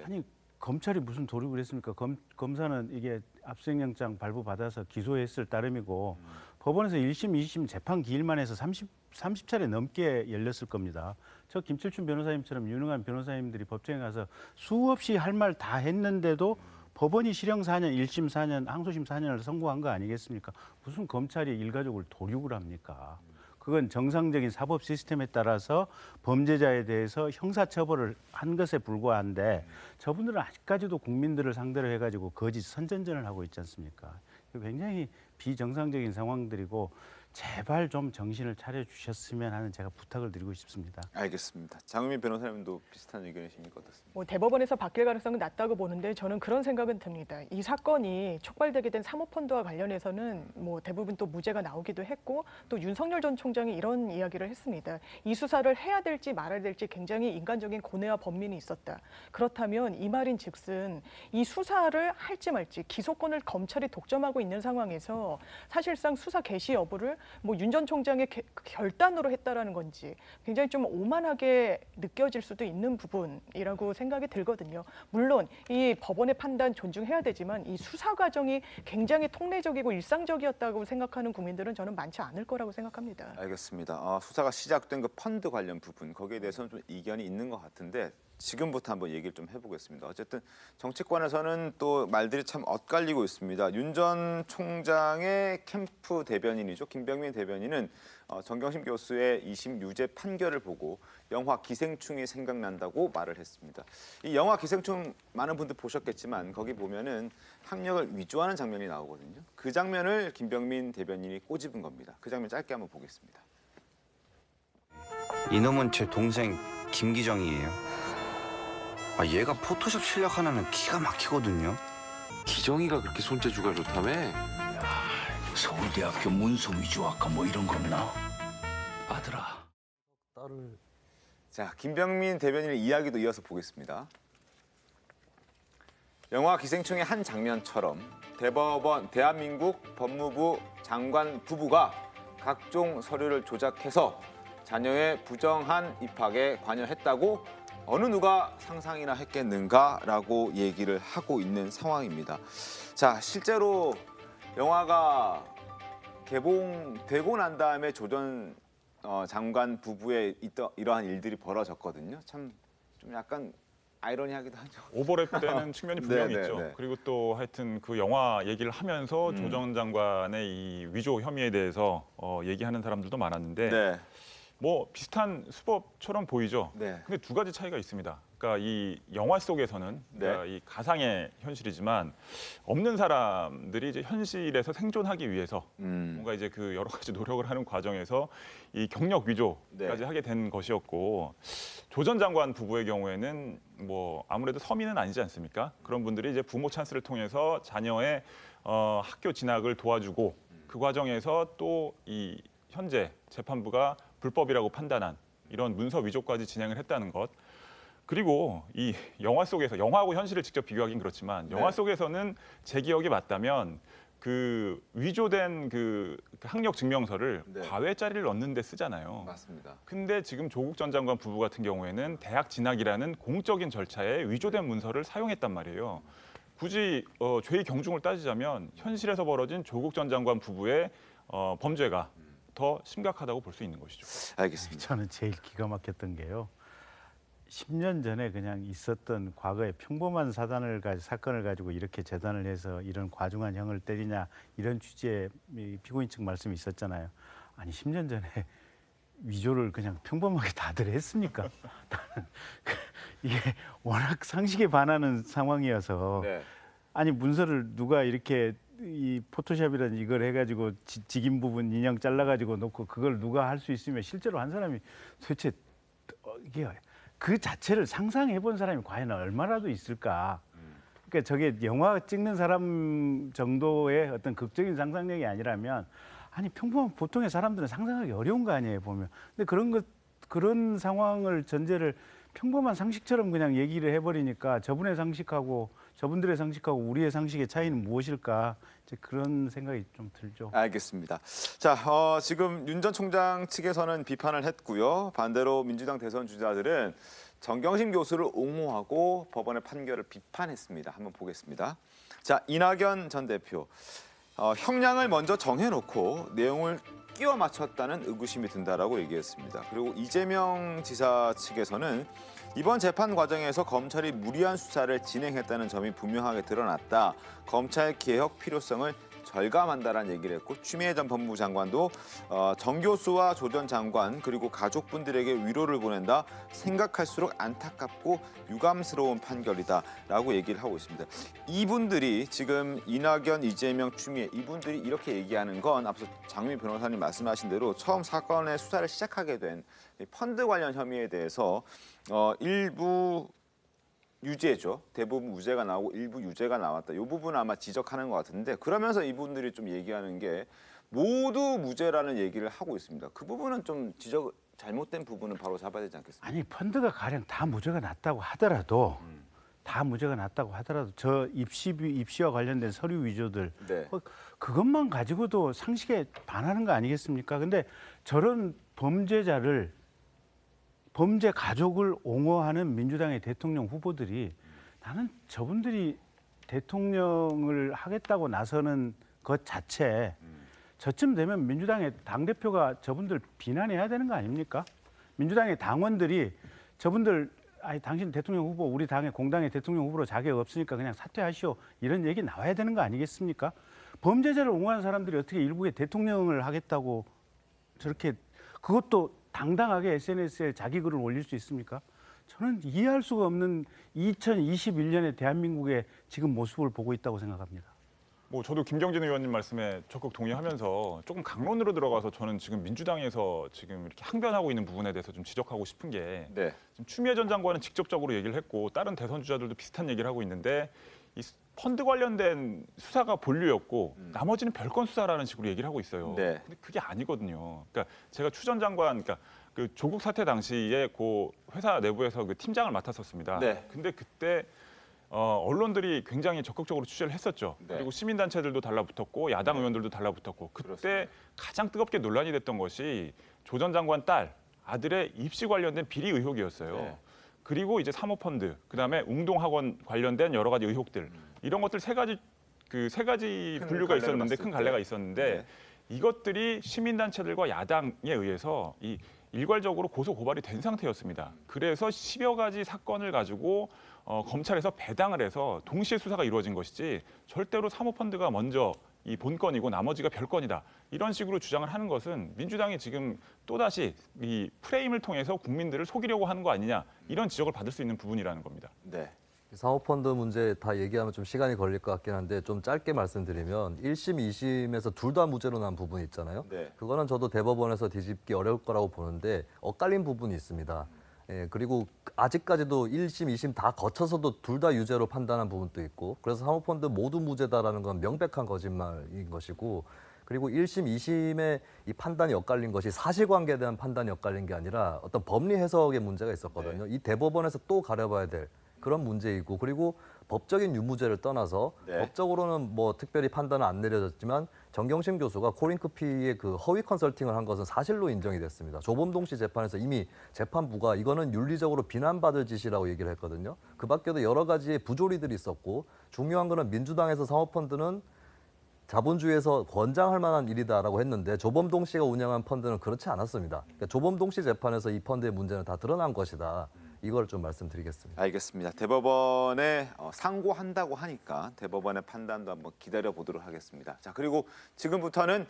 아니 검찰이 무슨 도륙을 했습니까? 검사는 이게 압수영장 발부받아서 기소했을 따름이고 법원에서 1심, 2심 재판 기일만 해서 30차례 넘게 열렸을 겁니다. 저 김칠준 변호사님처럼 유능한 변호사님들이 법정에 가서 수없이 할 말 다 했는데도 법원이 실형 4년, 1심 4년, 항소심 4년을 선고한 거 아니겠습니까? 무슨 검찰이 일가족을 도륙을 합니까? 그건 정상적인 사법 시스템에 따라서 범죄자에 대해서 형사처벌을 한 것에 불과한데 저분들은 아직까지도 국민들을 상대로 해가지고 거짓 선전전을 하고 있지 않습니까? 굉장히 비정상적인 상황들이고 제발 좀 정신을 차려주셨으면 하는 제가 부탁을 드리고 싶습니다. 알겠습니다. 장은민 변호사님도 비슷한 의견이십니까? 어떻습니까? 대법원에서 바뀔 가능성은 낮다고 보는데 저는 그런 생각은 듭니다. 이 사건이 촉발되게 된 사모펀드와 관련해서는 대부분 또 무죄가 나오기도 했고 또 윤석열 전 총장이 이런 이야기를 했습니다. 이 수사를 해야 될지 말아야 될지 굉장히 인간적인 고뇌와 번민이 있었다. 그렇다면 그렇다면 이 말인즉슨 이 수사를 할지 말지 기소권을 검찰이 독점하고 있는 상황에서 사실상 수사 개시 여부를 뭐 윤 전 총장의 결단으로 했다라는 건지 굉장히 좀 오만하게 느껴질 수도 있는 부분이라고 생각이 들거든요. 물론 이 법원의 판단 존중해야 되지만 이 수사 과정이 굉장히 통례적이고 일상적이었다고 생각하는 국민들은 저는 많지 않을 거라고 생각합니다. 알겠습니다. 수사가 시작된 그 펀드 관련 부분 거기에 대해서는 좀 이견이 있는 것 같은데 지금부터 한번 얘기를 좀 해보겠습니다. 어쨌든 정치권에서는 또 말들이 참 엇갈리고 있습니다. 윤 전 총장의 캠프 대변인이죠. 김병민 대변인은 정경심 교수의 2심 유죄 판결을 보고 영화 기생충이 생각난다고 말을 했습니다. 이 영화 기생충 많은 분들 보셨겠지만 거기 보면은 학력을 위조하는 장면이 나오거든요. 그 장면을 김병민 대변인이 꼬집은 겁니다. 그 장면 짧게 한번 보겠습니다. 이놈은 제 동생 김기정이에요. 얘가 포토샵 실력 하나는 기가 막히거든요. 기정이가 그렇게 손재주가 좋다며? 서울대학교 문서 위조학과 뭐 이런 거 없나? 아들아. 자, 김병민 대변인의 이야기도 이어서 보겠습니다. 영화 기생충의 한 장면처럼 대한민국 법무부 장관 부부가 각종 서류를 조작해서 자녀의 부정한 입학에 관여했다고 어느 누가 상상이나 했겠는가라고 얘기를 하고 있는 상황입니다. 자, 실제로 영화가 개봉되고 난 다음에 조 전 장관 부부의 이러한 일들이 벌어졌거든요. 참 좀 약간 아이러니하기도 하죠. 오버랩되는 측면이 분명히 네, 있죠. 네. 그리고 또 하여튼 그 영화 얘기를 하면서 조 전 장관의 이 위조 혐의에 대해서 얘기하는 사람들도 많았는데 네. 뭐 비슷한 수법처럼 보이죠. 네. 근데 두 가지 차이가 있습니다. 그러니까 이 영화 속에서는 그러니까 이 가상의 현실이지만 없는 사람들이 이제 현실에서 생존하기 위해서 뭔가 이제 그 여러 가지 노력을 하는 과정에서 이 경력 위조까지 하게 된 것이었고 조 전 장관 부부의 경우에는 뭐 아무래도 서민은 아니지 않습니까? 그런 분들이 이제 부모 찬스를 통해서 자녀의 학교 진학을 도와주고 그 과정에서 또 이 현재 재판부가 불법이라고 판단한 이런 문서 위조까지 진행을 했다는 것. 그리고 이 영화 속에서 영화하고 현실을 직접 비교하긴 그렇지만 영화 속에서는 제 기억이 맞다면 그 위조된 그 학력 증명서를 과외자리를 넣는 데 쓰잖아요. 맞습니다. 근데 지금 조국 전 장관 부부 같은 경우에는 대학 진학이라는 공적인 절차에 위조된 문서를 사용했단 말이에요. 굳이 죄의 경중을 따지자면 현실에서 벌어진 조국 전 장관 부부의 범죄가 더 심각하다고 볼 수 있는 것이죠. 알겠습니다. 저는 제일 기가 막혔던 게요. 10년 전에 그냥 있었던 과거의 평범한 사건을 가지고 이렇게 재단을 해서 이런 과중한 형을 때리냐 이런 취지의 피고인 측 말씀이 있었잖아요. 아니 10년 전에 위조를 그냥 평범하게 다들 했습니까? 이게 워낙 상식에 반하는 상황이어서 아니 문서를 누가 이렇게 이 포토샵이라는 이걸 해가지고 직인 부분 인형 잘라가지고 놓고 그걸 누가 할 수 있으면 실제로 한 사람이 도대체 이게 그 자체를 상상해 본 사람이 과연 얼마나도 있을까? 그러니까 저게 영화 찍는 사람 정도의 어떤 극적인 상상력이 아니라면 아니 평범한 보통의 사람들은 상상하기 어려운 거 아니에요 보면. 근데 그런 상황을 전제를 평범한 상식처럼 그냥 얘기를 해버리니까 저분의 상식하고 저분들의 상식하고 우리의 상식의 차이는 무엇일까? 이제 그런 생각이 좀 들죠. 알겠습니다. 자, 지금 윤 전 총장 측에서는 비판을 했고요. 반대로 민주당 대선 주자들은 정경심 교수를 옹호하고 법원의 판결을 비판했습니다. 한번 보겠습니다. 자, 이낙연 전 대표. 형량을 먼저 정해놓고 내용을 끼워 맞췄다는 의구심이 든다라고 얘기했습니다. 그리고 이재명 지사 측에서는 이번 재판 과정에서 검찰이 무리한 수사를 진행했다는 점이 분명하게 드러났다. 검찰 개혁 필요성을 절감한다라는 얘기를 했고 추미애 전 법무부 장관도 정 교수와 조 전 장관 그리고 가족분들에게 위로를 보낸다. 생각할수록 안타깝고 유감스러운 판결이다라고 얘기를 하고 있습니다. 이분들이 지금 이낙연, 이재명, 추미애 이분들이 이렇게 얘기하는 건 앞서 장미 변호사님 말씀하신 대로 처음 사건의 수사를 시작하게 된 펀드 관련 혐의에 대해서 일부 유죄죠. 대부분 무죄가 나오고 일부 유죄가 나왔다. 이 부분 아마 지적하는 것 같은데 그러면서 이분들이 좀 얘기하는 게 모두 무죄라는 얘기를 하고 있습니다. 그 부분은 좀 잘못된 부분은 바로 잡아야 되지 않겠습니까? 아니 펀드가 가령 다 무죄가 났다고 하더라도 다 무죄가 났다고 하더라도 저 입시와 관련된 서류 위조들 네. 그것만 가지고도 상식에 반하는 거 아니겠습니까? 근데 저런 범죄자를 범죄 가족을 옹호하는 민주당의 대통령 후보들이 나는 저분들이 대통령을 하겠다고 나서는 것 자체 저쯤 되면 민주당의 당대표가 저분들 비난해야 되는 거 아닙니까? 민주당의 당원들이 저분들 아니 당신 대통령 후보 우리 당의 공당의 대통령 후보로 자격 없으니까 그냥 사퇴하시오 이런 얘기 나와야 되는 거 아니겠습니까? 범죄자를 옹호하는 사람들이 어떻게 일부에 대통령을 하겠다고 저렇게 그것도 당당하게 SNS에 자기 글을 올릴 수 있습니까? 저는 이해할 수가 없는 2021년의 대한민국의 지금 모습을 보고 있다고 생각합니다. 뭐 저도 김경진 의원님 말씀에 적극 동의하면서 조금 강론으로 들어가서 저는 지금 민주당에서 지금 이렇게 항변하고 있는 부분에 대해서 좀 지적하고 싶은 게 네. 지금 추미애 전 장관은 직접적으로 얘기를 했고 다른 대선 주자들도 비슷한 얘기를 하고 있는데 이 펀드 관련된 수사가 본류였고 나머지는 별건 수사라는 식으로 얘기를 하고 있어요. 네. 근데 그게 아니거든요. 그러니까 제가 추 전 장관, 그러니까 그 조국 사태 당시에 그 회사 내부에서 그 팀장을 맡았었습니다. 네. 근데 그때 언론들이 굉장히 적극적으로 취재를 했었죠. 네. 그리고 시민단체들도 달라붙었고 야당 의원들도 달라붙었고 그때 가장 뜨겁게 논란이 됐던 것이 조 전 장관 딸 아들의 입시 관련된 비리 의혹이었어요. 네. 그리고 이제 사모펀드, 그다음에 웅동학원 관련된 여러 가지 의혹들 이런 것들 세 가지 분류가 있었는데 큰 갈래가 있었는데 이것들이 시민단체들과 야당에 의해서 일괄적으로 고소 고발이 된 상태였습니다. 그래서 10여 가지 사건을 가지고 검찰에서 배당을 해서 동시에 수사가 이루어진 것이지 절대로 사모펀드가 먼저 이 본건이고 나머지가 별건이다. 이런 식으로 주장을 하는 것은 민주당이 지금 또다시 이 프레임을 통해서 국민들을 속이려고 하는 거 아니냐 이런 지적을 받을 수 있는 부분이라는 겁니다. 네. 사모펀드 문제 다 얘기하면 좀 시간이 걸릴 것 같긴 한데 좀 짧게 말씀드리면 1심, 2심에서 둘 다 무죄로 난 부분이 있잖아요. 네. 그거는 저도 대법원에서 뒤집기 어려울 거라고 보는데 엇갈린 부분이 있습니다. 예, 그리고 아직까지도 1심, 2심 다 거쳐서도 둘 다 유죄로 판단한 부분도 있고 그래서 사모펀드 모두 무죄다라는 건 명백한 거짓말인 것이고 그리고 1심, 2심의 이 판단이 엇갈린 것이 사실관계에 대한 판단이 엇갈린 게 아니라 어떤 법리 해석의 문제가 있었거든요. 이 대법원에서 또 가려봐야 될 그런 문제이고 그리고 법적인 유무죄를 떠나서 법적으로는 뭐 특별히 판단은 안 내려졌지만 정경심 교수가 코링크피의 그 허위 컨설팅을 한 것은 사실로 인정이 됐습니다. 조범동 씨 재판에서 이미 재판부가 이거는 윤리적으로 비난받을 짓이라고 얘기를 했거든요. 그 밖에도 여러 가지의 부조리들이 있었고 중요한 거는 민주당에서 사모펀드는 자본주의에서 권장할 만한 일이다라고 했는데 조범동 씨가 운영한 펀드는 그렇지 않았습니다. 그러니까 조범동 씨 재판에서 이 펀드의 문제는 다 드러난 것이다. 이걸 좀 말씀드리겠습니다. 알겠습니다. 대법원에 상고한다고 하니까 대법원의 판단도 한번 기다려 보도록 하겠습니다. 자, 그리고 지금부터는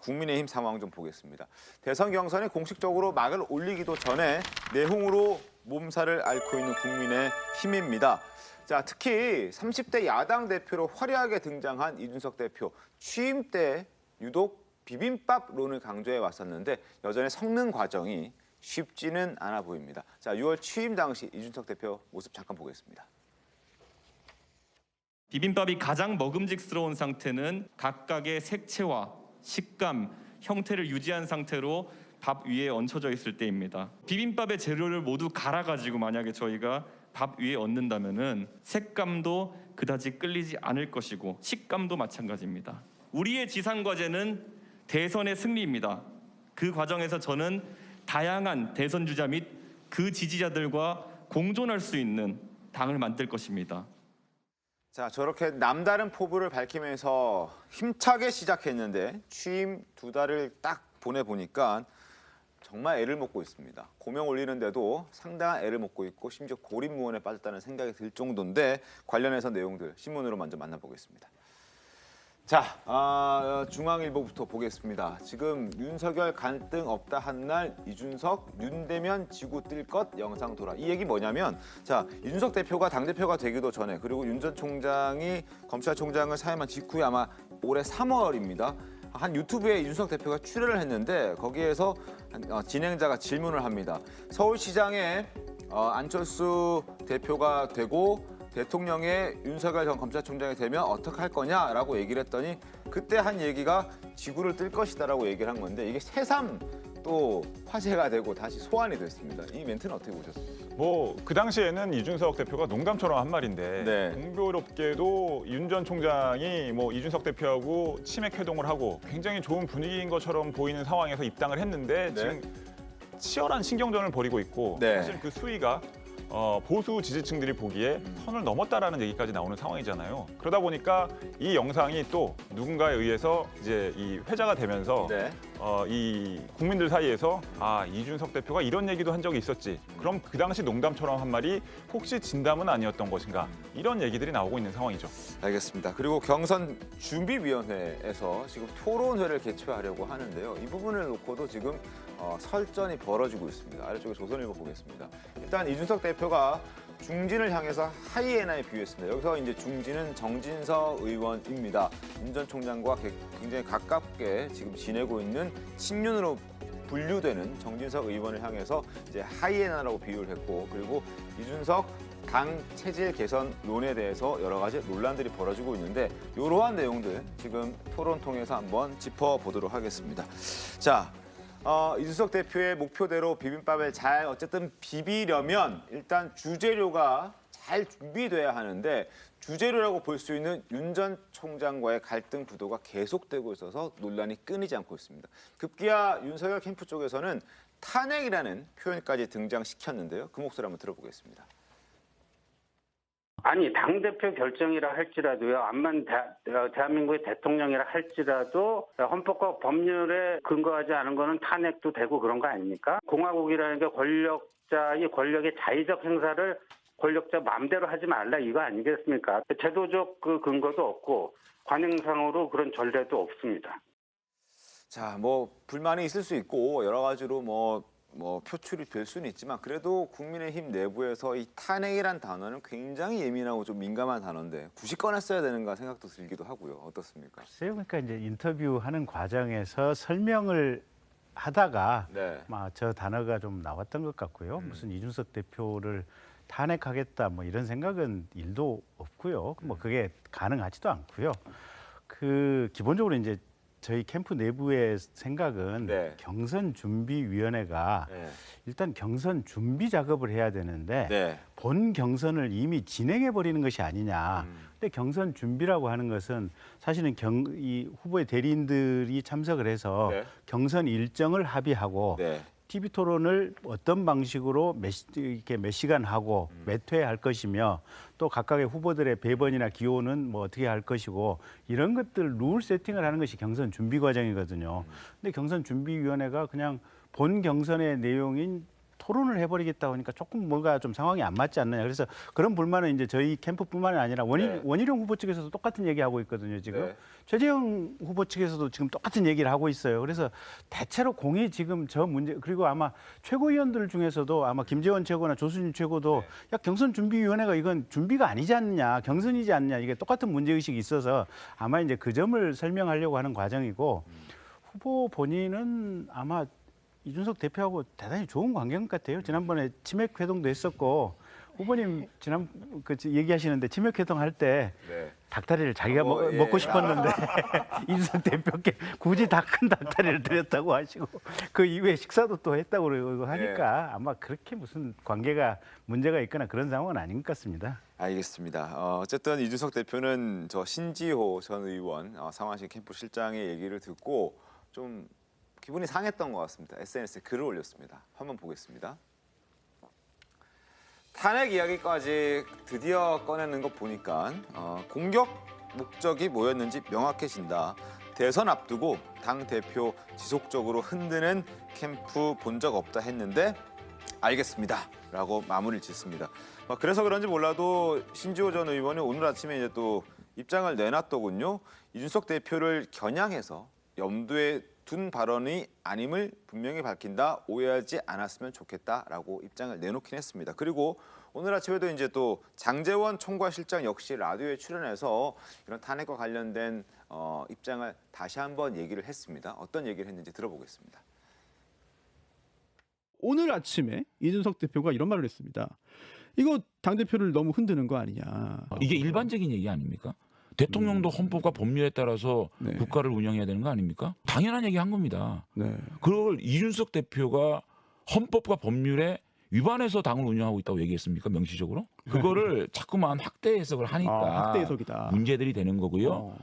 국민의힘 상황 좀 보겠습니다. 대선 경선에 공식적으로 막을 올리기도 전에 내홍으로 몸살을 앓고 있는 국민의힘입니다. 자, 특히 30대 야당 대표로 화려하게 등장한 이준석 대표 취임 때 유독 비빔밥론을 강조해 왔었는데 여전히 성능 과정이 쉽지는 않아 보입니다. 자, 6월 취임 당시 이준석 대표 모습 잠깐 보겠습니다. 비빔밥이 가장 먹음직스러운 상태는 각각의 색채와 식감, 형태를 유지한 상태로 밥 위에 얹혀져 있을 때입니다. 비빔밥의 재료를 모두 갈아가지고 만약에 저희가 밥 위에 얹는다면은 색감도 그다지 끌리지 않을 것이고 식감도 마찬가지입니다. 우리의 지상 과제는 대선의 승리입니다. 그 과정에서 저는 다양한 대선 주자 및 그 지지자들과 공존할 수 있는 당을 만들 것입니다. 자, 저렇게 남다른 포부를 밝히면서 힘차게 시작했는데 취임 2달을 딱 보내보니까 정말 애를 먹고 있습니다. 고명 올리는데도 상당한 애를 먹고 있고 심지어 고립무원에 빠졌다는 생각이 들 정도인데 관련해서 내용들 신문으로 먼저 만나보겠습니다. 자, 중앙일보부터 보겠습니다. 지금 윤석열 간등 없다 한 날 이준석 윤대면 지구 뜰 것 영상 돌아. 이 얘기 뭐냐면 자, 이준석 대표가 당대표가 되기도 전에 그리고 윤 전 총장이 검찰총장을 사임한 직후에 아마 올해 3월입니다. 한 유튜브에 이준석 대표가 출연을 했는데 거기에서 진행자가 질문을 합니다. 서울시장에 안철수 대표가 되고 대통령의 윤석열 전 검찰총장이 되면 어떻게 할 거냐라고 얘기를 했더니 그때 한 얘기가 지구를 뜰 것이다라고 얘기를 한 건데 이게 새삼 또 화제가 되고 다시 소환이 됐습니다. 이 멘트는 어떻게 보셨습니까? 뭐 그 당시에는 이준석 대표가 농담처럼 한 말인데 공교롭게도 윤 전 총장이 뭐 이준석 대표하고 치맥 회동을 하고 굉장히 좋은 분위기인 것처럼 보이는 상황에서 입당을 했는데 지금 치열한 신경전을 벌이고 있고 사실 그 수위가 보수 지지층들이 보기에 선을 넘었다라는 얘기까지 나오는 상황이잖아요. 그러다 보니까 이 영상이 또 누군가에 의해서 이제 이 회자가 되면서 이 국민들 사이에서 아 이준석 대표가 이런 얘기도 한 적이 있었지. 그럼 그 당시 농담처럼 한 말이 혹시 진담은 아니었던 것인가? 이런 얘기들이 나오고 있는 상황이죠. 알겠습니다. 그리고 경선 준비위원회에서 지금 토론회를 개최하려고 하는데요. 이 부분을 놓고도 지금 설전이 벌어지고 있습니다. 아래쪽에 조선일보 보겠습니다. 일단 이준석 대표가 중진을 향해서 하이에나에 비유했습니다. 여기서 이제 중진은 정진석 의원입니다. 윤 전 총장과 굉장히 가깝게 지금 지내고 있는 친윤으로 분류되는 정진석 의원을 향해서 이제 하이에나라고 비유를 했고, 그리고 이준석 당 체질 개선론에 대해서 여러 가지 논란들이 벌어지고 있는데 이러한 내용들 지금 토론 통해서 한번 짚어보도록 하겠습니다. 자. 이준석 대표의 목표대로 비빔밥을 잘 어쨌든 비비려면 일단 주재료가 잘 준비돼야 하는데 주재료라고 볼 수 있는 윤 전 총장과의 갈등 구도가 계속되고 있어서 논란이 끊이지 않고 있습니다. 급기야 윤석열 캠프 쪽에서는 탄핵이라는 표현까지 등장시켰는데요. 그 목소리 한번 들어보겠습니다. 아니 당대표 결정이라 할지라도요. 암만 대한민국의 대통령이라 할지라도 헌법과 법률에 근거하지 않은 거는 탄핵도 되고 그런 거 아닙니까? 공화국이라는 게 권력자의 권력의 자의적 행사를 권력자 마음대로 하지 말라 이거 아니겠습니까? 제도적 그 근거도 없고 관행상으로 그런 전례도 없습니다. 자, 뭐 불만이 있을 수 있고 여러 가지로 뭐 표출이 될 수는 있지만 그래도 국민의힘 내부에서 이 탄핵이란 단어는 굉장히 예민하고 좀 민감한 단어인데 굳이 꺼냈어야 되는가 생각도 들기도 하고요. 어떻습니까? 글쎄요. 그러니까 이제 인터뷰하는 과정에서 설명을 하다가 저 단어가 좀 나왔던 것 같고요. 무슨 이준석 대표를 탄핵하겠다 뭐 이런 생각은 일도 없고요. 뭐 그게 가능하지도 않고요. 그 기본적으로 이제 저희 캠프 내부의 생각은 경선준비위원회가 일단 경선 준비 작업을 해야 되는데 본 경선을 이미 진행해 버리는 것이 아니냐. 근데 경선 준비라고 하는 것은 사실은 이 후보의 대리인들이 참석을 해서 경선 일정을 합의하고 TV 토론을 어떤 방식으로 몇 시간 하고 몇 회 할 것이며 또 각각의 후보들의 배번이나 기호는 뭐 어떻게 할 것이고 이런 것들 룰 세팅을 하는 것이 경선 준비 과정이거든요. 근데 경선 준비위원회가 그냥 본 경선의 내용인 토론을 해버리겠다고 하니까 조금 뭔가 좀 상황이 안 맞지 않느냐. 그래서 그런 불만은 이제 저희 캠프뿐만이 아니라 원희룡 후보 측에서도 똑같은 얘기하고 있거든요. 지금 최재형 후보 측에서도 지금 똑같은 얘기를 하고 있어요. 그래서 대체로 공이 지금 저 문제 그리고 아마 최고위원들 중에서도 아마 김재원 최고나 조수진 최고도 야 경선준비위원회가 이건 준비가 아니지 않느냐, 경선이지 않느냐 이게 똑같은 문제의식이 있어서 아마 이제 그 점을 설명하려고 하는 과정이고 후보 본인은 아마 이준석 대표하고 대단히 좋은 관계인 것 같아요. 지난번에 치맥 회동도 했었고 후보님 얘기하시는데 치맥 회동 할 때 닭다리를 자기가 먹고 싶었는데 이준석 대표께 굳이 다 큰 닭다리를 드렸다고 하시고 그 이후에 식사도 또 했다고 그러고 하니까 아마 그렇게 무슨 관계가 문제가 있거나 그런 상황은 아닌 것 같습니다. 알겠습니다. 어쨌든 이준석 대표는 저 신지호 전 의원 상황실 캠프 실장의 얘기를 듣고 좀 기분이 상했던 것 같습니다. SNS에 글을 올렸습니다. 한번 보겠습니다. 탄핵 이야기까지 드디어 꺼내는 거 보니까 공격 목적이 뭐였는지 명확해진다. 대선 앞두고 당 대표 지속적으로 흔드는 캠프 본 적 없다 했는데 알겠습니다. 라고 마무리를 짓습니다. 그래서 그런지 몰라도 신지호 전 의원이 오늘 아침에 이제 또 입장을 내놨더군요. 이준석 대표를 겨냥해서 염두에 둔 발언이 아님을 분명히 밝힌다. 오해하지 않았으면 좋겠다라고 입장을 내놓긴 했습니다. 그리고 오늘 아침에도 이제 또 장제원 총괄실장 역시 라디오에 출연해서 이런 탄핵과 관련된 입장을 다시 한번 얘기를 했습니다. 어떤 얘기를 했는지 들어보겠습니다. 오늘 아침에 이준석 대표가 이런 말을 했습니다. 이거 당대표를 너무 흔드는 거 아니냐. 이게 일반적인 얘기 아닙니까? 대통령도 헌법과 법률에 따라서 국가를 운영해야 되는 거 아닙니까? 당연한 얘기 한 겁니다. 그걸 이준석 대표가 헌법과 법률에 위반해서 당을 운영하고 있다고 얘기했습니까? 명시적으로? 그거를 자꾸만 확대 해석을 하니까 확대 해석이다. 문제들이 되는 거고요.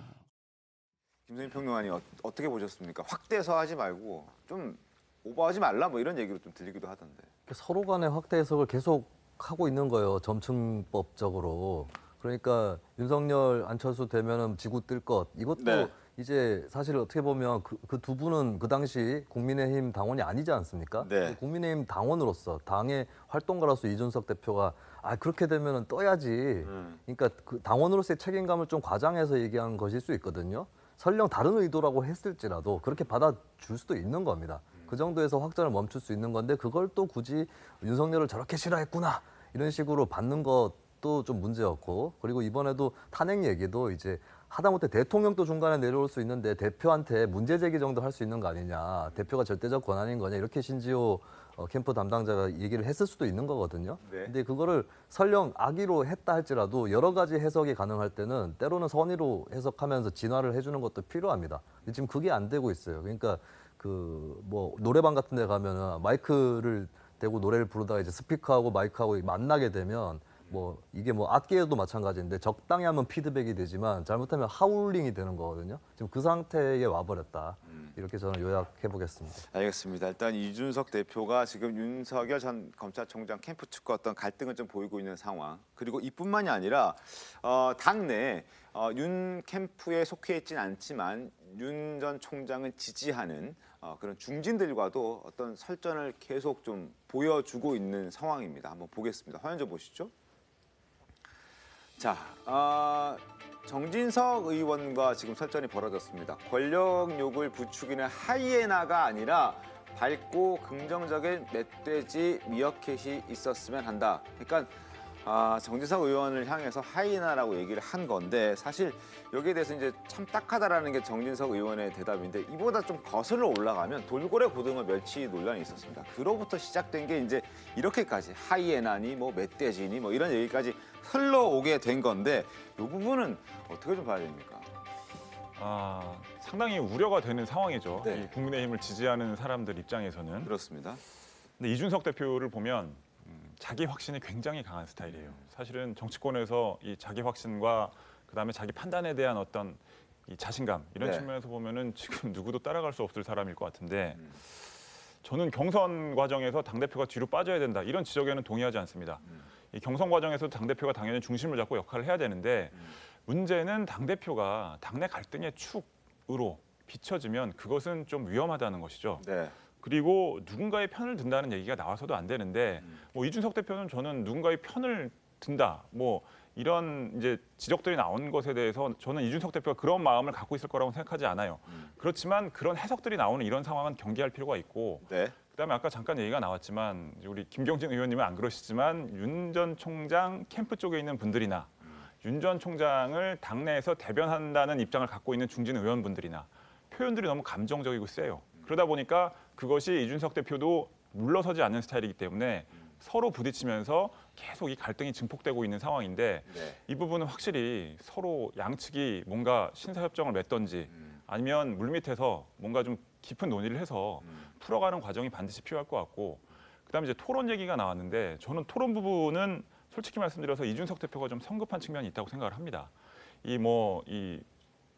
김선희 평론가님 어떻게 보셨습니까? 확대해서 하지 말고 좀 오버하지 말라 뭐 이런 얘기로 좀 들리기도 하던데. 서로 간의 확대 해석을 계속 하고 있는 거예요. 점층법적으로. 그러니까 윤석열, 안철수 되면은 지구 뜰 것. 이것도 네. 이제 사실 어떻게 보면 그 두 분은 그 당시 국민의힘 당원이 아니지 않습니까? 네. 국민의힘 당원으로서 당의 활동가로서 이준석 대표가 그렇게 되면은 떠야지. 그러니까 그 당원으로서의 책임감을 좀 과장해서 얘기한 것일 수 있거든요. 설령 다른 의도라고 했을지라도 그렇게 받아줄 수도 있는 겁니다. 그 정도에서 확전을 멈출 수 있는 건데 그걸 또 굳이 윤석열을 저렇게 싫어했구나 이런 식으로 받는 것도 좀 문제였고, 그리고 이번에도 탄핵 얘기도 이제 하다못해 대통령도 중간에 내려올 수 있는데 대표한테 문제 제기 정도 할 수 있는 거 아니냐, 대표가 절대적 권한인 거냐, 이렇게 신지호 캠프 담당자가 얘기를 했을 수도 있는 거거든요. 네. 근데 그거를 설령 악의로 했다 할지라도 여러 가지 해석이 가능할 때는 때로는 선의로 해석하면서 진화를 해주는 것도 필요합니다. 근데 지금 그게 안 되고 있어요. 그러니까 그 뭐 노래방 같은 데 가면은 마이크를 대고 노래를 부르다가 이제 스피커하고 마이크하고 만나게 되면 뭐 이게 뭐 악기에도 마찬가지인데 적당히 하면 피드백이 되지만 잘못하면 하울링이 되는 거거든요. 지금 그 상태에 와버렸다. 이렇게 저는 요약해 보겠습니다. 알겠습니다. 일단 이준석 대표가 지금 윤석열 전 검찰총장 캠프 측과 어떤 갈등을 좀 보이고 있는 상황. 그리고 이뿐만이 아니라 당내 윤 캠프에 속해 있지는 않지만 윤 전 총장을 지지하는 그런 중진들과도 어떤 설전을 계속 좀 보여주고 있는 상황입니다. 한번 보겠습니다. 화면 좀 보시죠. 자, 정진석 의원과 지금 설전이 벌어졌습니다. 권력욕을 부추기는 하이에나가 아니라 밝고 긍정적인 멧돼지 미어캣이 있었으면 한다. 그러니까 정진석 의원을 향해서 하이에나라고 얘기를 한 건데, 사실 여기에 대해서 이제 참 딱하다라는 게 정진석 의원의 대답인데, 이보다 좀 거슬러 올라가면 돌고래 고등어 멸치 논란이 있었습니다. 그로부터 시작된 게 이제 이렇게까지 하이에나니 뭐 멧돼지니 뭐 이런 얘기까지 흘러오게 된 건데, 이 부분은 어떻게 좀 봐야 됩니까? 상당히 우려가 되는 상황이죠. 네. 이 국민의힘을 지지하는 사람들 입장에서는. 그렇습니다. 근데 이준석 대표를 보면 자기 확신이 굉장히 강한 스타일이에요. 사실은 정치권에서 이 자기 확신과 그다음에 자기 판단에 대한 어떤 이 자신감 이런 네. 측면에서 보면은 지금 누구도 따라갈 수 없을 사람일 것 같은데, 저는 경선 과정에서 당대표가 뒤로 빠져야 된다 이런 지적에는 동의하지 않습니다. 이 경선 과정에서 당대표가 당연히 중심을 잡고 역할을 해야 되는데, 문제는 당대표가 당내 갈등의 축으로 비춰지면 그것은 좀 위험하다는 것이죠. 네. 그리고 누군가의 편을 든다는 얘기가 나와서도 안 되는데, 뭐 이준석 대표는 저는 누군가의 편을 든다 뭐 이런 이제 지적들이 나온 것에 대해서 저는 이준석 대표가 그런 마음을 갖고 있을 거라고 생각하지 않아요. 그렇지만 그런 해석들이 나오는 이런 상황은 경계할 필요가 있고, 네. 그다음에 아까 잠깐 얘기가 나왔지만 우리 김경진 의원님은 안 그러시지만 윤 전 총장 캠프 쪽에 있는 분들이나 윤 전 총장을 당내에서 대변한다는 입장을 갖고 있는 중진 의원분들이나 표현들이 너무 감정적이고 세요. 그러다 보니까 그것이 이준석 대표도 물러서지 않는 스타일이기 때문에 서로 부딪히면서 계속 이 갈등이 증폭되고 있는 상황인데, 네. 이 부분은 확실히 서로 양측이 뭔가 신사협정을 맺던지 아니면 물밑에서 뭔가 좀 깊은 논의를 해서 풀어가는 과정이 반드시 필요할 것 같고, 그다음에 이제 토론 얘기가 나왔는데, 저는 토론 부분은 솔직히 말씀드려서 이준석 대표가 좀 성급한 측면이 있다고 생각을 합니다. 이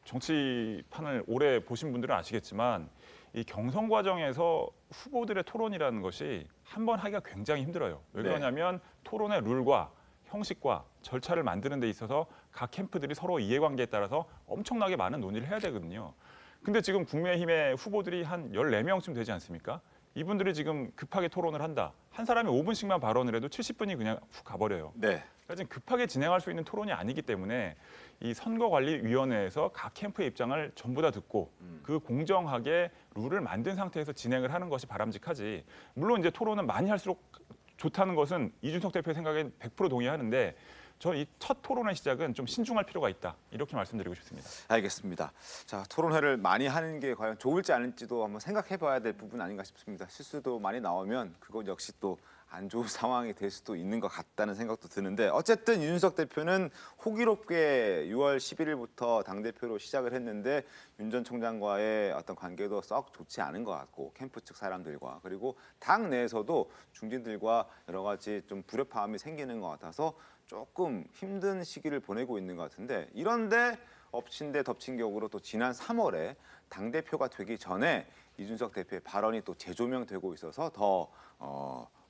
정치판을 오래 보신 분들은 아시겠지만 이 경선 과정에서 후보들의 토론이라는 것이 한 번 하기가 굉장히 힘들어요. 왜 그러냐면 토론의 룰과 형식과 절차를 만드는 데 있어서 각 캠프들이 서로 이해관계에 따라서 엄청나게 많은 논의를 해야 되거든요. 근데 지금 국민의힘의 후보들이 한 14명쯤 되지 않습니까? 이분들이 지금 급하게 토론을 한다. 한 사람이 5분씩만 발언을 해도 70분이 그냥 훅 가버려요. 네. 그러니까 지금 급하게 진행할 수 있는 토론이 아니기 때문에 이 선거관리위원회에서 각 캠프의 입장을 전부 다 듣고 그 공정하게 룰을 만든 상태에서 진행을 하는 것이 바람직하지. 물론 이제 토론은 많이 할수록 좋다는 것은 이준석 대표의 생각에 100% 동의하는데, 저는 이 첫 토론의 시작은 좀 신중할 필요가 있다. 이렇게 말씀드리고 싶습니다. 알겠습니다. 자, 토론회를 많이 하는 게 과연 좋을지 아닐지도 한번 생각해봐야 될 부분 아닌가 싶습니다. 실수도 많이 나오면 그건 역시 또 안 좋은 상황이 될 수도 있는 것 같다는 생각도 드는데 어쨌든 이준석 대표는 호기롭게 6월 11일부터 당대표로 시작을 했는데 윤 전 총장과의 어떤 관계도 썩 좋지 않은 것 같고 캠프 측 사람들과 그리고 당 내에서도 중진들과 여러 가지 좀 불협화음이 생기는 것 같아서 조금 힘든 시기를 보내고 있는 것 같은데 이런데 엎친 데 덮친 격으로 또 지난 3월에 당대표가 되기 전에 이준석 대표의 발언이 또 재조명되고 있어서 더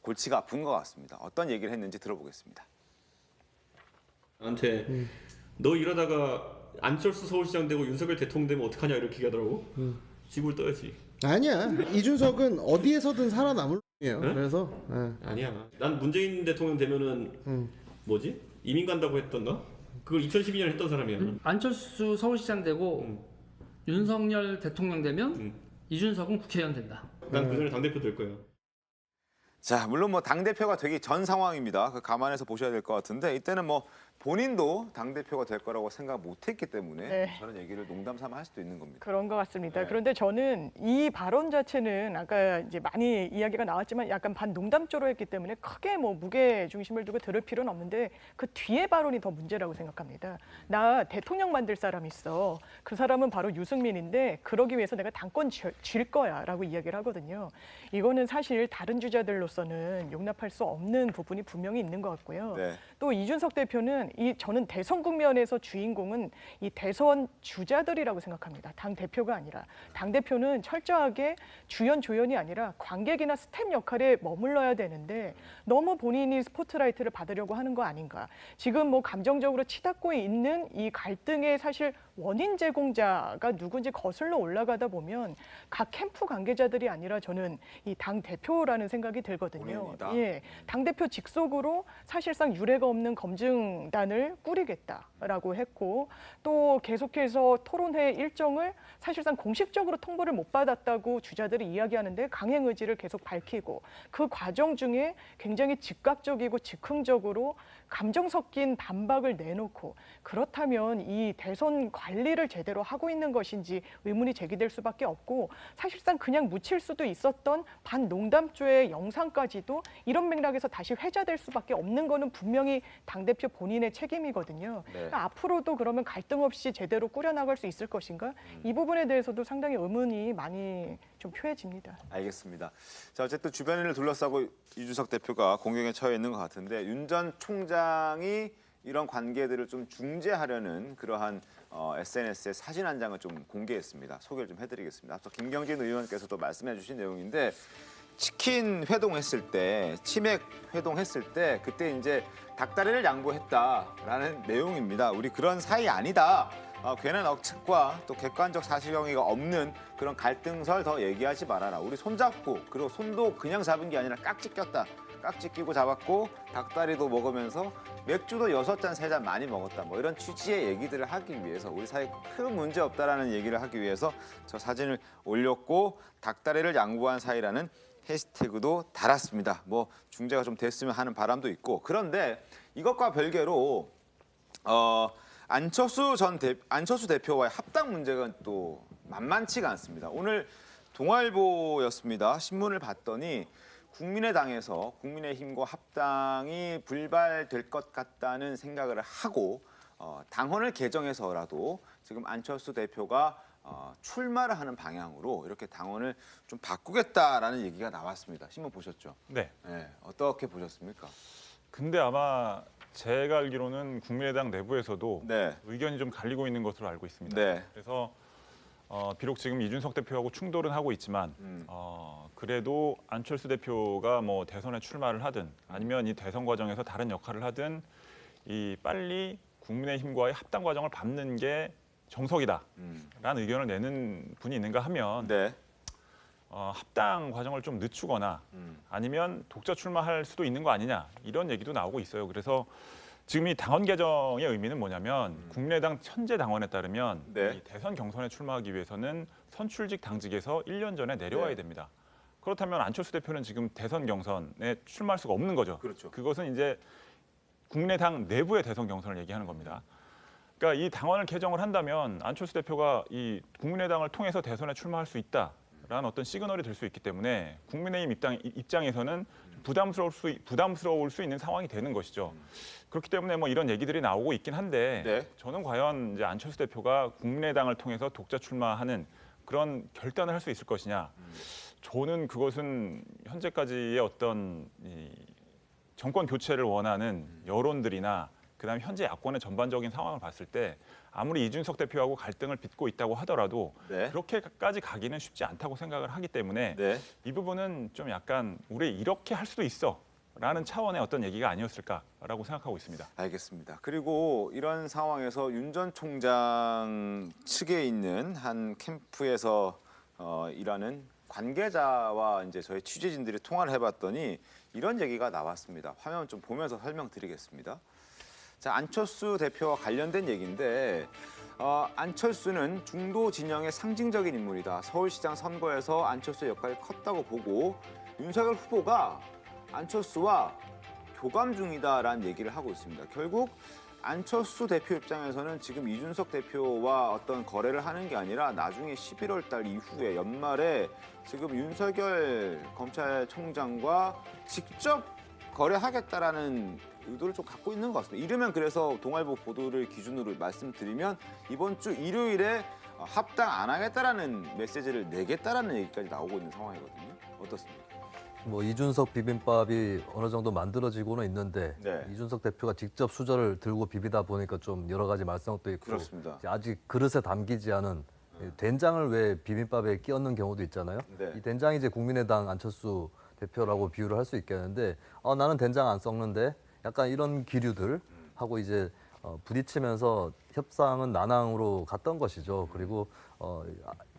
골치가 아픈 것 같습니다. 어떤 얘기를 했는지 들어보겠습니다. 나한테 너 이러다가 안철수 서울시장 되고 윤석열 대통령 되면 어떡하냐 이렇게 얘기하더라고. 지구를 떠야지. 아니야. 이준석은 어디에서든 살아남을 이에요. 응? 그래서 아니야. 난 문재인 대통령 되면은 뭐지? 이민 간다고 했던가? 그걸 2012년에 했던 사람이야. 안철수 서울시장 되고 윤석열 대통령 되면 이준석은 국회의원 된다. 난 그 전에 당대표 될 거야. 자, 물론 뭐 당대표가 되기 전 상황입니다. 그 감안해서 보셔야 될 것 같은데 이때는 뭐 본인도 당대표가 될 거라고 생각 못했기 때문에 네. 저런 얘기를 농담 삼아 할 수도 있는 겁니다. 그런 것 같습니다. 네. 그런데 저는 이 발언 자체는 아까 이제 많이 이야기가 나왔지만 약간 반농담조로 했기 때문에 크게 뭐 무게 중심을 두고 들을 필요는 없는데 그 뒤에 발언이 더 문제라고 생각합니다. 나 대통령 만들 사람 있어. 그 사람은 바로 유승민인데 그러기 위해서 내가 당권 쥘 거야라고 이야기를 하거든요. 이거는 사실 다른 주자들로서는 용납할 수 없는 부분이 분명히 있는 것 같고요. 네. 또 이준석 대표는 저는 대선 국면에서 주인공은 이 대선 주자들이라고 생각합니다. 당 대표가 아니라 당 대표는 철저하게 주연 조연이 아니라 관객이나 스텝 역할에 머물러야 되는데 너무 본인이 스포트라이트를 받으려고 하는 거 아닌가? 지금 뭐 감정적으로 치닫고 있는 이 갈등의 사실 원인 제공자가 누군지 거슬러 올라가다 보면 각 캠프 관계자들이 아니라 저는 이 당 대표라는 생각이 들거든요. 본인이다. 예, 당 대표 직속으로 사실상 유례가 없는 검증단을 꾸리겠다라고 했고 또 계속해서 토론회 일정을 사실상 공식적으로 통보를 못 받았다고 주자들이 이야기하는데 강행 의지를 계속 밝히고 그 과정 중에 굉장히 즉각적이고 즉흥적으로 감정 섞인 반박을 내놓고 그렇다면 이 대선 관리를 제대로 하고 있는 것인지 의문이 제기될 수밖에 없고 사실상 그냥 묻힐 수도 있었던 반농담조의 영상까지도 이런 맥락에서 다시 회자될 수밖에 없는 거는 분명히 당대표 본인의 책임이거든요. 네. 그러니까 앞으로도 그러면 갈등 없이 제대로 꾸려나갈 수 있을 것인가? 이 부분에 대해서도 상당히 의문이 많이 좀 표해집니다. 알겠습니다. 자, 어쨌든 주변인을 둘러싸고 이준석 대표가 공격에 처해 있는 것 같은데 윤 전 총장이 이런 관계들을 좀 중재하려는 그러한 SNS에 사진 한 장을 좀 공개했습니다. 소개를 좀 해드리겠습니다. 앞서 김경진 의원께서도 말씀해주신 내용인데 치킨 회동했을 때, 치맥 회동했을 때 그때 이제 닭다리를 양보했다라는 내용입니다. 우리 그런 사이 아니다. 괜한 억측과 또 객관적 사실경위가 없는 그런 갈등설 더 얘기하지 말아라. 우리 손잡고 그리고 손도 그냥 잡은 게 아니라 깍지 꼈다. 깍지 끼고 잡았고 닭다리도 먹으면서 맥주도 6잔, 3잔 많이 먹었다. 뭐 이런 취지의 얘기들을 하기 위해서 우리 사이에 큰 문제 없다라는 얘기를 하기 위해서 저 사진을 올렸고 닭다리를 양보한 사이라는 해시태그도 달았습니다. 뭐 중재가 좀 됐으면 하는 바람도 있고 그런데 이것과 별개로 안철수 대표와의 합당 문제가 또 만만치가 않습니다. 오늘 동아일보였습니다. 신문을 봤더니 국민의당에서 국민의힘과 합당이 불발될 것 같다는 생각을 하고 당헌을 개정해서라도 지금 안철수 대표가 출마를 하는 방향으로 이렇게 당헌을 좀 바꾸겠다라는 얘기가 나왔습니다. 신문 보셨죠? 네. 네. 어떻게 보셨습니까? 근데 아마 제가 알기로는 국민의당 내부에서도 네. 의견이 좀 갈리고 있는 것으로 알고 있습니다. 네. 그래서 비록 지금 이준석 대표하고 충돌은 하고 있지만 그래도 안철수 대표가 뭐 대선에 출마를 하든 아니면 이 대선 과정에서 다른 역할을 하든 이 빨리 국민의힘과의 합당 과정을 밟는 게 정석이다라는 의견을 내는 분이 있는가 하면 네. 합당 과정을 좀 늦추거나 아니면 독자 출마할 수도 있는 거 아니냐 이런 얘기도 나오고 있어요. 그래서 지금 이 당헌 개정의 의미는 뭐냐면 국민의당 현재 당원에 따르면 네. 이 대선 경선에 출마하기 위해서는 선출직 당직에서 1년 전에 내려와야 네. 됩니다. 그렇다면 안철수 대표는 지금 대선 경선에 출마할 수가 없는 거죠. 그렇죠. 그것은 이제 국민의당 내부의 대선 경선을 얘기하는 겁니다. 그러니까 이 당헌을 개정을 한다면 안철수 대표가 이 국민의당을 통해서 대선에 출마할 수 있다. 라는 어떤 시그널이 될 수 있기 때문에 국민의힘 입장에서는 부담스러울 수 있는 상황이 되는 것이죠. 그렇기 때문에 뭐 이런 얘기들이 나오고 있긴 한데 저는 과연 이제 안철수 대표가 국민의당을 통해서 독자 출마하는 그런 결단을 할 수 있을 것이냐. 저는 그것은 현재까지의 어떤 이 정권 교체를 원하는 여론들이나 그다음에 현재 야권의 전반적인 상황을 봤을 때 아무리 이준석 대표하고 갈등을 빚고 있다고 하더라도 그렇게까지 가기는 쉽지 않다고 생각을 하기 때문에 이 부분은 좀 약간 우리 이렇게 할 수도 있어라는 차원의 어떤 얘기가 아니었을까라고 생각하고 있습니다. 알겠습니다. 그리고 이런 상황에서 윤 전 총장 측에 있는 한 캠프에서 일하는 관계자와 이제 저희 취재진들이 통화를 해봤더니 이런 얘기가 나왔습니다. 화면 좀 보면서 설명드리겠습니다. 자, 안철수 대표와 관련된 얘기인데 안철수는 중도 진영의 상징적인 인물이다. 서울시장 선거에서 안철수의 역할이 컸다고 보고 윤석열 후보가 안철수와 교감 중이다라는 얘기를 하고 있습니다. 결국 안철수 대표 입장에서는 지금 이준석 대표와 어떤 거래를 하는 게 아니라 나중에 11월 달 이후에 연말에 지금 윤석열 검찰총장과 직접 거래하겠다라는 의도를 좀 갖고 있는 것 같습니다. 이르면 그래서 동아일보 보도를 기준으로 말씀드리면 이번 주 일요일에 합당 안 하겠다라는 메시지를 내겠다라는 얘기까지 나오고 있는 상황이거든요. 어떻습니까? 뭐 이준석 비빔밥이 어느 정도 만들어지고는 있는데 이준석 대표가 직접 수저를 들고 비비다 보니까 좀 여러 가지 말썽도 있고 그렇습니다. 아직 그릇에 담기지 않은 된장을 왜 비빔밥에 끼얹는 경우도 있잖아요. 이 된장이 이제 국민의당 안철수 대표라고 비유를 할 수 있겠는데 나는 된장 안 썩는데 약간 이런 기류들 하고 이제 부딪히면서 협상은 난항으로 갔던 것이죠. 그리고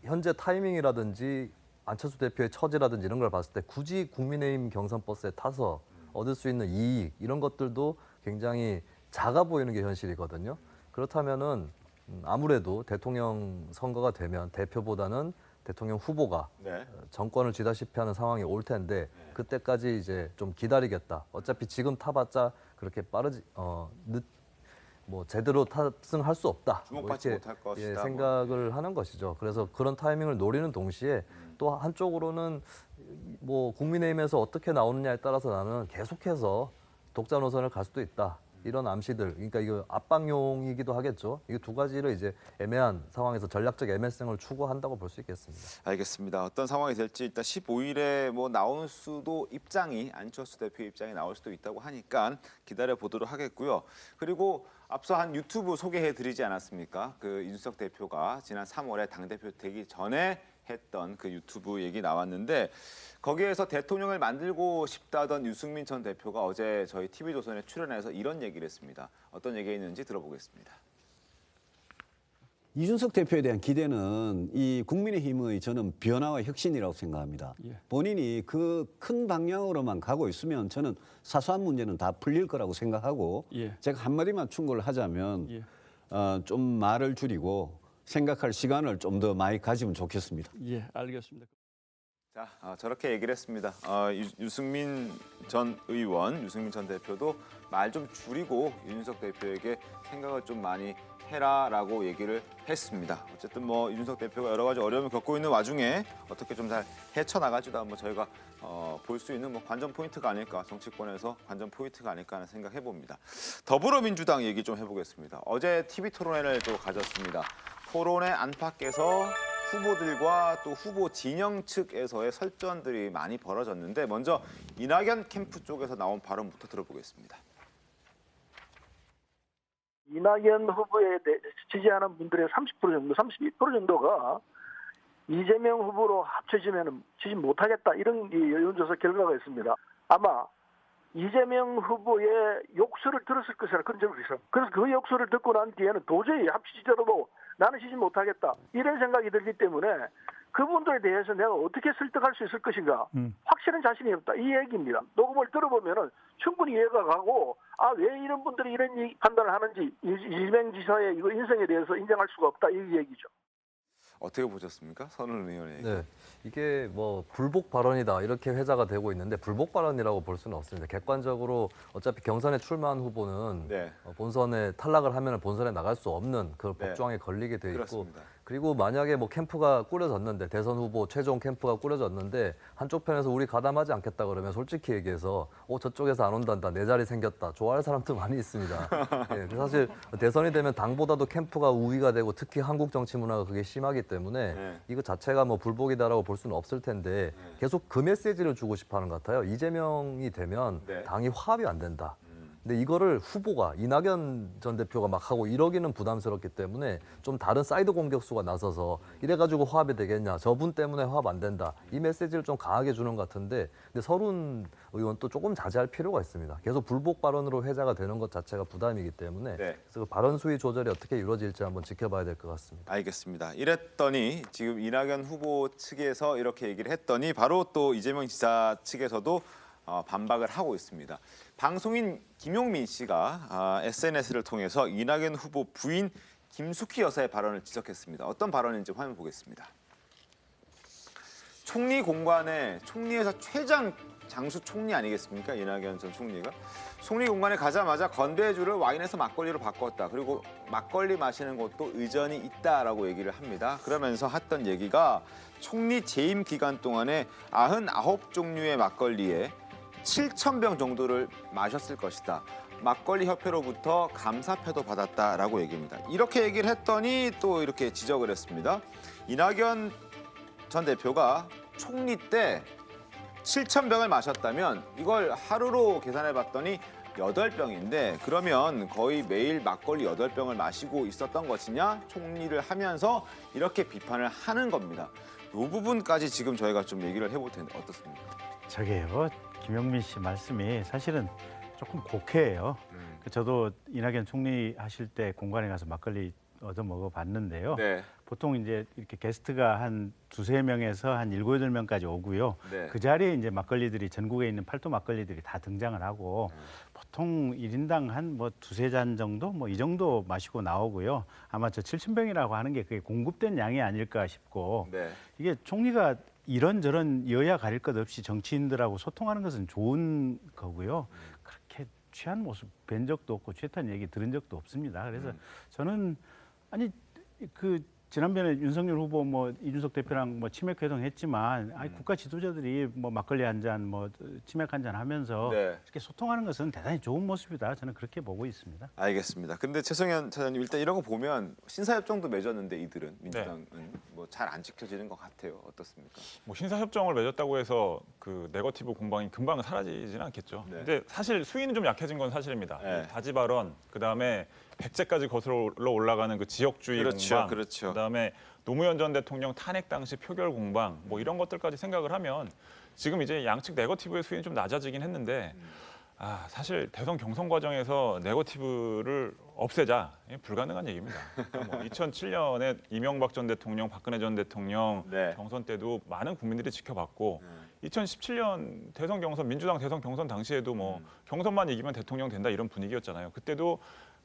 현재 타이밍이라든지 안철수 대표의 처지라든지 이런 걸 봤을 때 굳이 국민의힘 경선 버스에 타서 얻을 수 있는 이익 이런 것들도 굉장히 작아 보이는 게 현실이거든요. 그렇다면은 아무래도 대통령 선거가 되면 대표보다는 대통령 후보가 정권을 쥐다시피 하는 상황이 올 텐데 그때까지 이제 좀 기다리겠다. 어차피 지금 타봤자 그렇게 빠르지 뭐 제대로 탑승할 수 없다. 주목받지 못할 것이다. 생각을 하는 것이죠. 그래서 그런 타이밍을 노리는 동시에 또 한쪽으로는 뭐 국민의힘에서 어떻게 나오느냐에 따라서 나는 계속해서 독자 노선을 갈 수도 있다. 이런 암시들, 그러니까 이거 압박용이기도 하겠죠. 이 두 가지를 이제 애매한 상황에서 전략적 애매성을 추구한다고 볼 수 있겠습니다. 알겠습니다. 어떤 상황이 될지 일단 15일에 뭐 나올 수도 입장이 안철수 대표 입장이 나올 수도 있다고 하니까 기다려 보도록 하겠고요. 그리고 앞서 한 유튜브 소개해드리지 않았습니까? 그 이준석 대표가 지난 3월에 당대표 되기 전에 했던 그 유튜브 얘기 나왔는데 거기에서 대통령을 만들고 싶다던 유승민 전 대표가 어제 저희 TV조선에 출연해서 이런 얘기를 했습니다. 어떤 얘기가 있는지 들어보겠습니다. 이준석 대표에 대한 기대는 이 국민의힘의 저는 변화와 혁신이라고 생각합니다. 본인이 그 큰 방향으로만 가고 있으면 저는 사소한 문제는 다 풀릴 거라고 생각하고 제가 한마디만 충고를 하자면 좀 말을 줄이고 생각할 시간을 좀 더 많이 가지면 좋겠습니다. 예, 알겠습니다. 자, 저렇게 얘기를 했습니다. 유승민 전 의원, 유승민 전 대표도 말 좀 줄이고 이준석 대표에게 생각을 좀 많이 해라라고 얘기를 했습니다. 어쨌든 뭐 이준석 대표가 여러 가지 어려움을 겪고 있는 와중에 어떻게 좀 잘 헤쳐나갈지도 한번 저희가 볼 수 있는 뭐 관전 포인트가 아닐까, 정치권에서 관전 포인트가 아닐까 하는 생각 해봅니다. 더불어민주당 얘기 좀 해보겠습니다. 어제 TV 토론회를 또 가졌습니다. 토론회 안팎에서 후보들과 또 후보 진영 측에서의 설전들이 많이 벌어졌는데 먼저 이낙연 캠프 쪽에서 나온 발언부터 들어보겠습니다. 이낙연 후보에 지지하는 분들의 30% 정도, 32% 정도가 이재명 후보로 합쳐지면 지지 못하겠다 이런 여론조사 결과가 있습니다. 아마 이재명 후보의 욕설을 들었을 것이라 그런 점이 있어요. 그래서 그 욕설을 듣고 난 뒤에는 도저히 합치지더라도 나는 지지 못하겠다 이런 생각이 들기 때문에 그분들에 대해서 내가 어떻게 설득할 수 있을 것인가 확실한 자신이 없다 이 얘기입니다. 녹음을 들어보면은 충분히 이해가 가고 왜 이런 분들이 이런 판단을 하는지 이재명 지사의 이거 인성에 대해서 인정할 수가 없다 이 얘기죠. 어떻게 보셨습니까? 선훈 의원의 얘기. 네, 이게 뭐 불복 발언이다 이렇게 회자가 되고 있는데 불복 발언이라고 볼 수는 없습니다. 객관적으로 어차피 경선에 출마한 후보는 본선에 탈락을 하면 본선에 나갈 수 없는 그 법조항에 걸리게 돼 있고 그리고 만약에 뭐 캠프가 꾸려졌는데 대선 후보 최종 캠프가 꾸려졌는데 한쪽 편에서 우리 가담하지 않겠다 그러면 솔직히 얘기해서 저쪽에서 안 온단다 내 자리 생겼다 좋아할 사람도 많이 있습니다. 예, 사실 대선이 되면 당보다도 캠프가 우위가 되고 특히 한국 정치 문화가 그게 심하기 때문에 이거 자체가 뭐 불복이다라고 볼 수는 없을 텐데 계속 그 메시지를 주고 싶어하는 것 같아요. 이재명이 되면 당이 화합이 안 된다. 근데 이거를 후보가 이낙연 전 대표가 막 하고 이러기는 부담스럽기 때문에 좀 다른 사이드 공격수가 나서서 이래가지고 화합이 되겠냐 저분 때문에 화합 안 된다 이 메시지를 좀 강하게 주는 것 같은데 근데 서른 의원 또 조금 자제할 필요가 있습니다. 계속 불복 발언으로 회자가 되는 것 자체가 부담이기 때문에 그래서 그 발언 수위 조절이 어떻게 이루어질지 한번 지켜봐야 될 것 같습니다. 알겠습니다. 이랬더니 지금 이낙연 후보 측에서 이렇게 얘기를 했더니 바로 또 이재명 지사 측에서도 반박을 하고 있습니다. 방송인 김용민 씨가 SNS를 통해서 이낙연 후보 부인 김숙희 여사의 발언을 지적했습니다. 어떤 발언인지 화면 보겠습니다. 총리 공관에 총리회사 최장 장수 총리 아니겠습니까? 이낙연 전 총리가. 총리 공관에 가자마자 건배주를 와인에서 막걸리로 바꿨다. 그리고 막걸리 마시는 것도 의전이 있다라고 얘기를 합니다. 그러면서 했던 얘기가 총리 재임 기간 동안에 99종류의 막걸리에 7,000병 정도를 마셨을 것이다. 막걸리 협회로부터 감사패도 받았다라고 얘기합니다. 이렇게 얘기를 했더니 또 이렇게 지적을 했습니다. 이낙연 전 대표가 총리 때 7,000병을 마셨다면 이걸 하루로 계산해 봤더니 8병인데 그러면 거의 매일 막걸리 8병을 마시고 있었던 것이냐? 총리를 하면서 이렇게 비판을 하는 겁니다. 이 부분까지 지금 저희가 좀 얘기를 해볼 텐데 어떻습니까? 저게요. 김용민 씨 말씀이 사실은 조금 곡해예요. 저도 이낙연 총리 하실 때 공관에 가서 막걸리 얻어 먹어봤는데요. 보통 이제 이렇게 게스트가 한 2~3명에서 한 7~8명까지 오고요. 그 자리에 이제 막걸리들이 전국에 있는 팔도 막걸리들이 다 등장을 하고 보통 1인당 한 뭐 2~3잔 정도 뭐 이 정도 마시고 나오고요. 아마 저 7,000병이라고 하는 게 그게 공급된 양이 아닐까 싶고 이게 총리가 이런저런 여야 가릴 것 없이 정치인들하고 소통하는 것은 좋은 거고요. 그렇게 취한 모습 뵌 적도 없고 취했다는 얘기 들은 적도 없습니다. 그래서 저는 아니 그 지난번에 윤석열 후보 뭐 이준석 대표랑 뭐 치맥 회동했지만 국가 지도자들이 뭐 막걸리 한 잔 뭐 치맥 한 잔 하면서 이렇게 소통하는 것은 대단히 좋은 모습이다. 저는 그렇게 보고 있습니다. 알겠습니다. 근데 최성현 차장님 일단 이런 거 보면 신사협정도 맺었는데 이들은 민주당은 뭐 잘 안 지켜지는 것 같아요. 어떻습니까? 뭐 신사협정을 맺었다고 해서 그 네거티브 공방이 금방 사라지지는 않겠죠. 근데 사실 수위는 좀 약해진 건 사실입니다. 다지 발언, 그다음에 백제까지 거슬러 올라가는 그 지역주의 공방, 그다음에 노무현 전 대통령 탄핵 당시 표결 공방, 뭐 이런 것들까지 생각을 하면 지금 이제 양측 네거티브의 수위는 좀 낮아지긴 했는데 사실 대선 경선 과정에서 네거티브를 없애자 불가능한 얘기입니다. 그러니까 뭐 2007년에 이명박 전 대통령, 박근혜 전 대통령 경선 때도 많은 국민들이 지켜봤고 2017년 대선 경선, 민주당 대선 경선 당시에도 뭐 경선만 이기면 대통령 된다 이런 분위기였잖아요. 그때도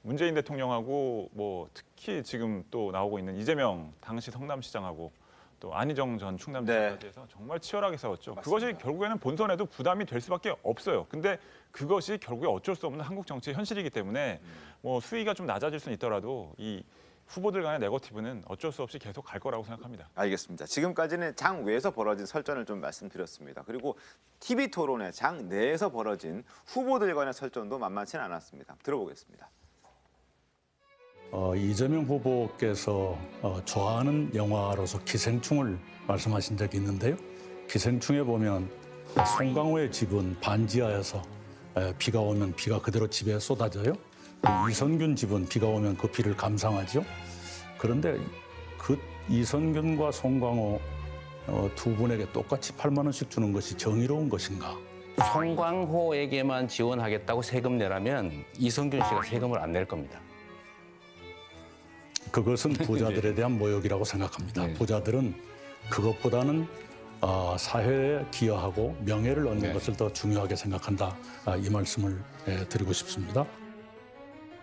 문재인 대통령하고 뭐 특히 지금 또 나오고 있는 이재명 당시 성남시장하고 또 안희정 전 충남지사까지 해서 정말 치열하게 싸웠죠. 그것이 결국에는 본선에도 부담이 될 수밖에 없어요. 근데 그것이 결국에 어쩔 수 없는 한국 정치의 현실이기 때문에 뭐 수위가 좀 낮아질 수는 있더라도 이 후보들 간의 네거티브는 어쩔 수 없이 계속 갈 거라고 생각합니다. 알겠습니다. 지금까지는 장 외에서 벌어진 설전을 좀 말씀드렸습니다. 그리고 TV 토론회 장 내에서 벌어진 후보들 간의 설전도 만만치는 않았습니다. 들어보겠습니다. 이재명 후보께서 좋아하는 영화로서 기생충을 말씀하신 적이 있는데요. 기생충에 보면 송강호의 집은 반지하여서 비가 오면 비가 그대로 집에 쏟아져요. 이선균 집은 비가 오면 그 비를 감상하죠. 그런데 그 이선균과 송강호 두 분에게 똑같이 8만 원씩 주는 것이 정의로운 것인가? 송강호에게만 지원하겠다고 세금 내라면 이선균 씨가 세금을 안 낼 겁니다. 그것은 부자들에 대한 모욕이라고 생각합니다. 부자들은 그것보다는 사회에 기여하고 명예를 얻는 것을 더 중요하게 생각한다. 이 말씀을 드리고 싶습니다.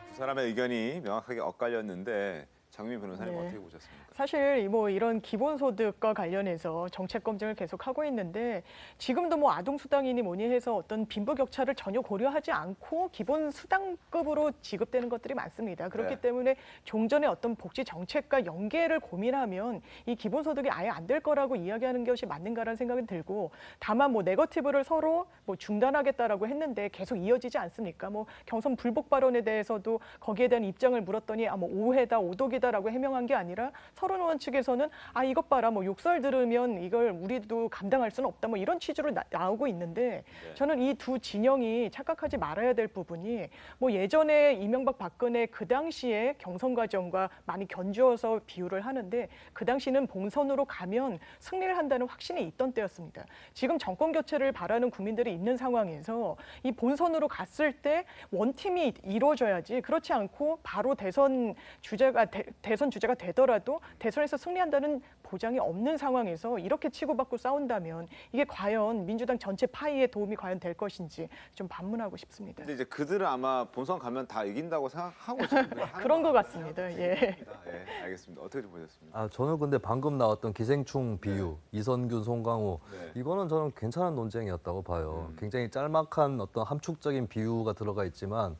두 사람의 의견이 명확하게 엇갈렸는데 장미 변호사님 네. 어떻게 보셨습니까? 사실 뭐 이런 기본소득과 관련해서 정책 검증을 계속 하고 있는데 지금도 뭐 아동수당이니 뭐니 해서 어떤 빈부격차를 전혀 고려하지 않고 기본수당급으로 지급되는 것들이 많습니다. 그렇기 네. 때문에 종전의 어떤 복지 정책과 연계를 고민하면 이 기본소득이 아예 안 될 거라고 이야기하는 것이 맞는가라는 생각은 들고 다만 뭐 네거티브를 서로 뭐 중단하겠다라고 했는데 계속 이어지지 않습니까? 뭐 경선 불복 발언에 대해서도 거기에 대한 입장을 물었더니 뭐 오해다 오독이다라고 해명한 게 아니라 서른 의원 측에서는 이것 봐라 뭐 욕설 들으면 이걸 우리도 감당할 수는 없다 뭐 이런 취지로 나오고 있는데 저는 이 두 진영이 착각하지 말아야 될 부분이 뭐 예전에 이명박 박근혜 그 당시에 경선 과정과 많이 견주어서 비유를 하는데 그 당시는 본선으로 가면 승리를 한다는 확신이 있던 때였습니다. 지금 정권 교체를 바라는 국민들이 있는 상황에서 이 본선으로 갔을 때 원팀이 이루어져야지 그렇지 않고 바로 대선 주제가 되더라도 대선에서 승리한다는 보장이 없는 상황에서 이렇게 치고받고 싸운다면 이게 과연 민주당 전체 파이에 도움이 과연 될 것인지 좀 반문하고 싶습니다. 근데 이제 그들은 아마 본선 가면 다 이긴다고 생각하고 지금 그런 것 같습니다. 예. 예, 알겠습니다. 어떻게 보셨습니까? 저는 근데 방금 나왔던 기생충 비유, 이선균, 송강호 이거는 저는 괜찮은 논쟁이었다고 봐요. 굉장히 짤막한 어떤 함축적인 비유가 들어가 있지만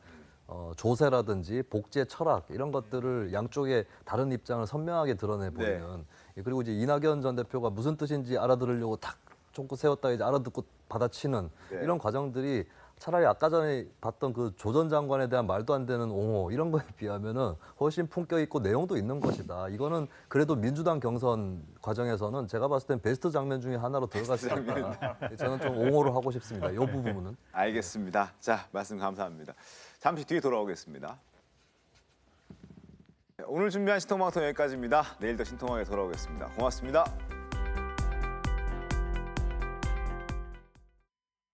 조세라든지 복제 철학 이런 것들을 양쪽의 다른 입장을 선명하게 드러내 보이는 그리고 이제 이낙연 전 대표가 무슨 뜻인지 알아들으려고 탁 쫓고 세웠다 이제 알아듣고 받아치는 이런 과정들이 차라리 아까 전에 봤던 그 조 전 장관에 대한 말도 안 되는 옹호 이런 거에 비하면은 훨씬 품격 있고 내용도 있는 것이다. 이거는 그래도 민주당 경선 과정에서는 제가 봤을 땐 베스트 장면 중에 하나로 들어갔지 않나. 저는 좀 옹호를 하고 싶습니다. 이 부분은. 알겠습니다. 자, 말씀 감사합니다. 잠시 뒤에 돌아오겠습니다. 오늘 준비한 신통방송 여기까지입니다. 내일 더 신통하게 돌아오겠습니다. 고맙습니다.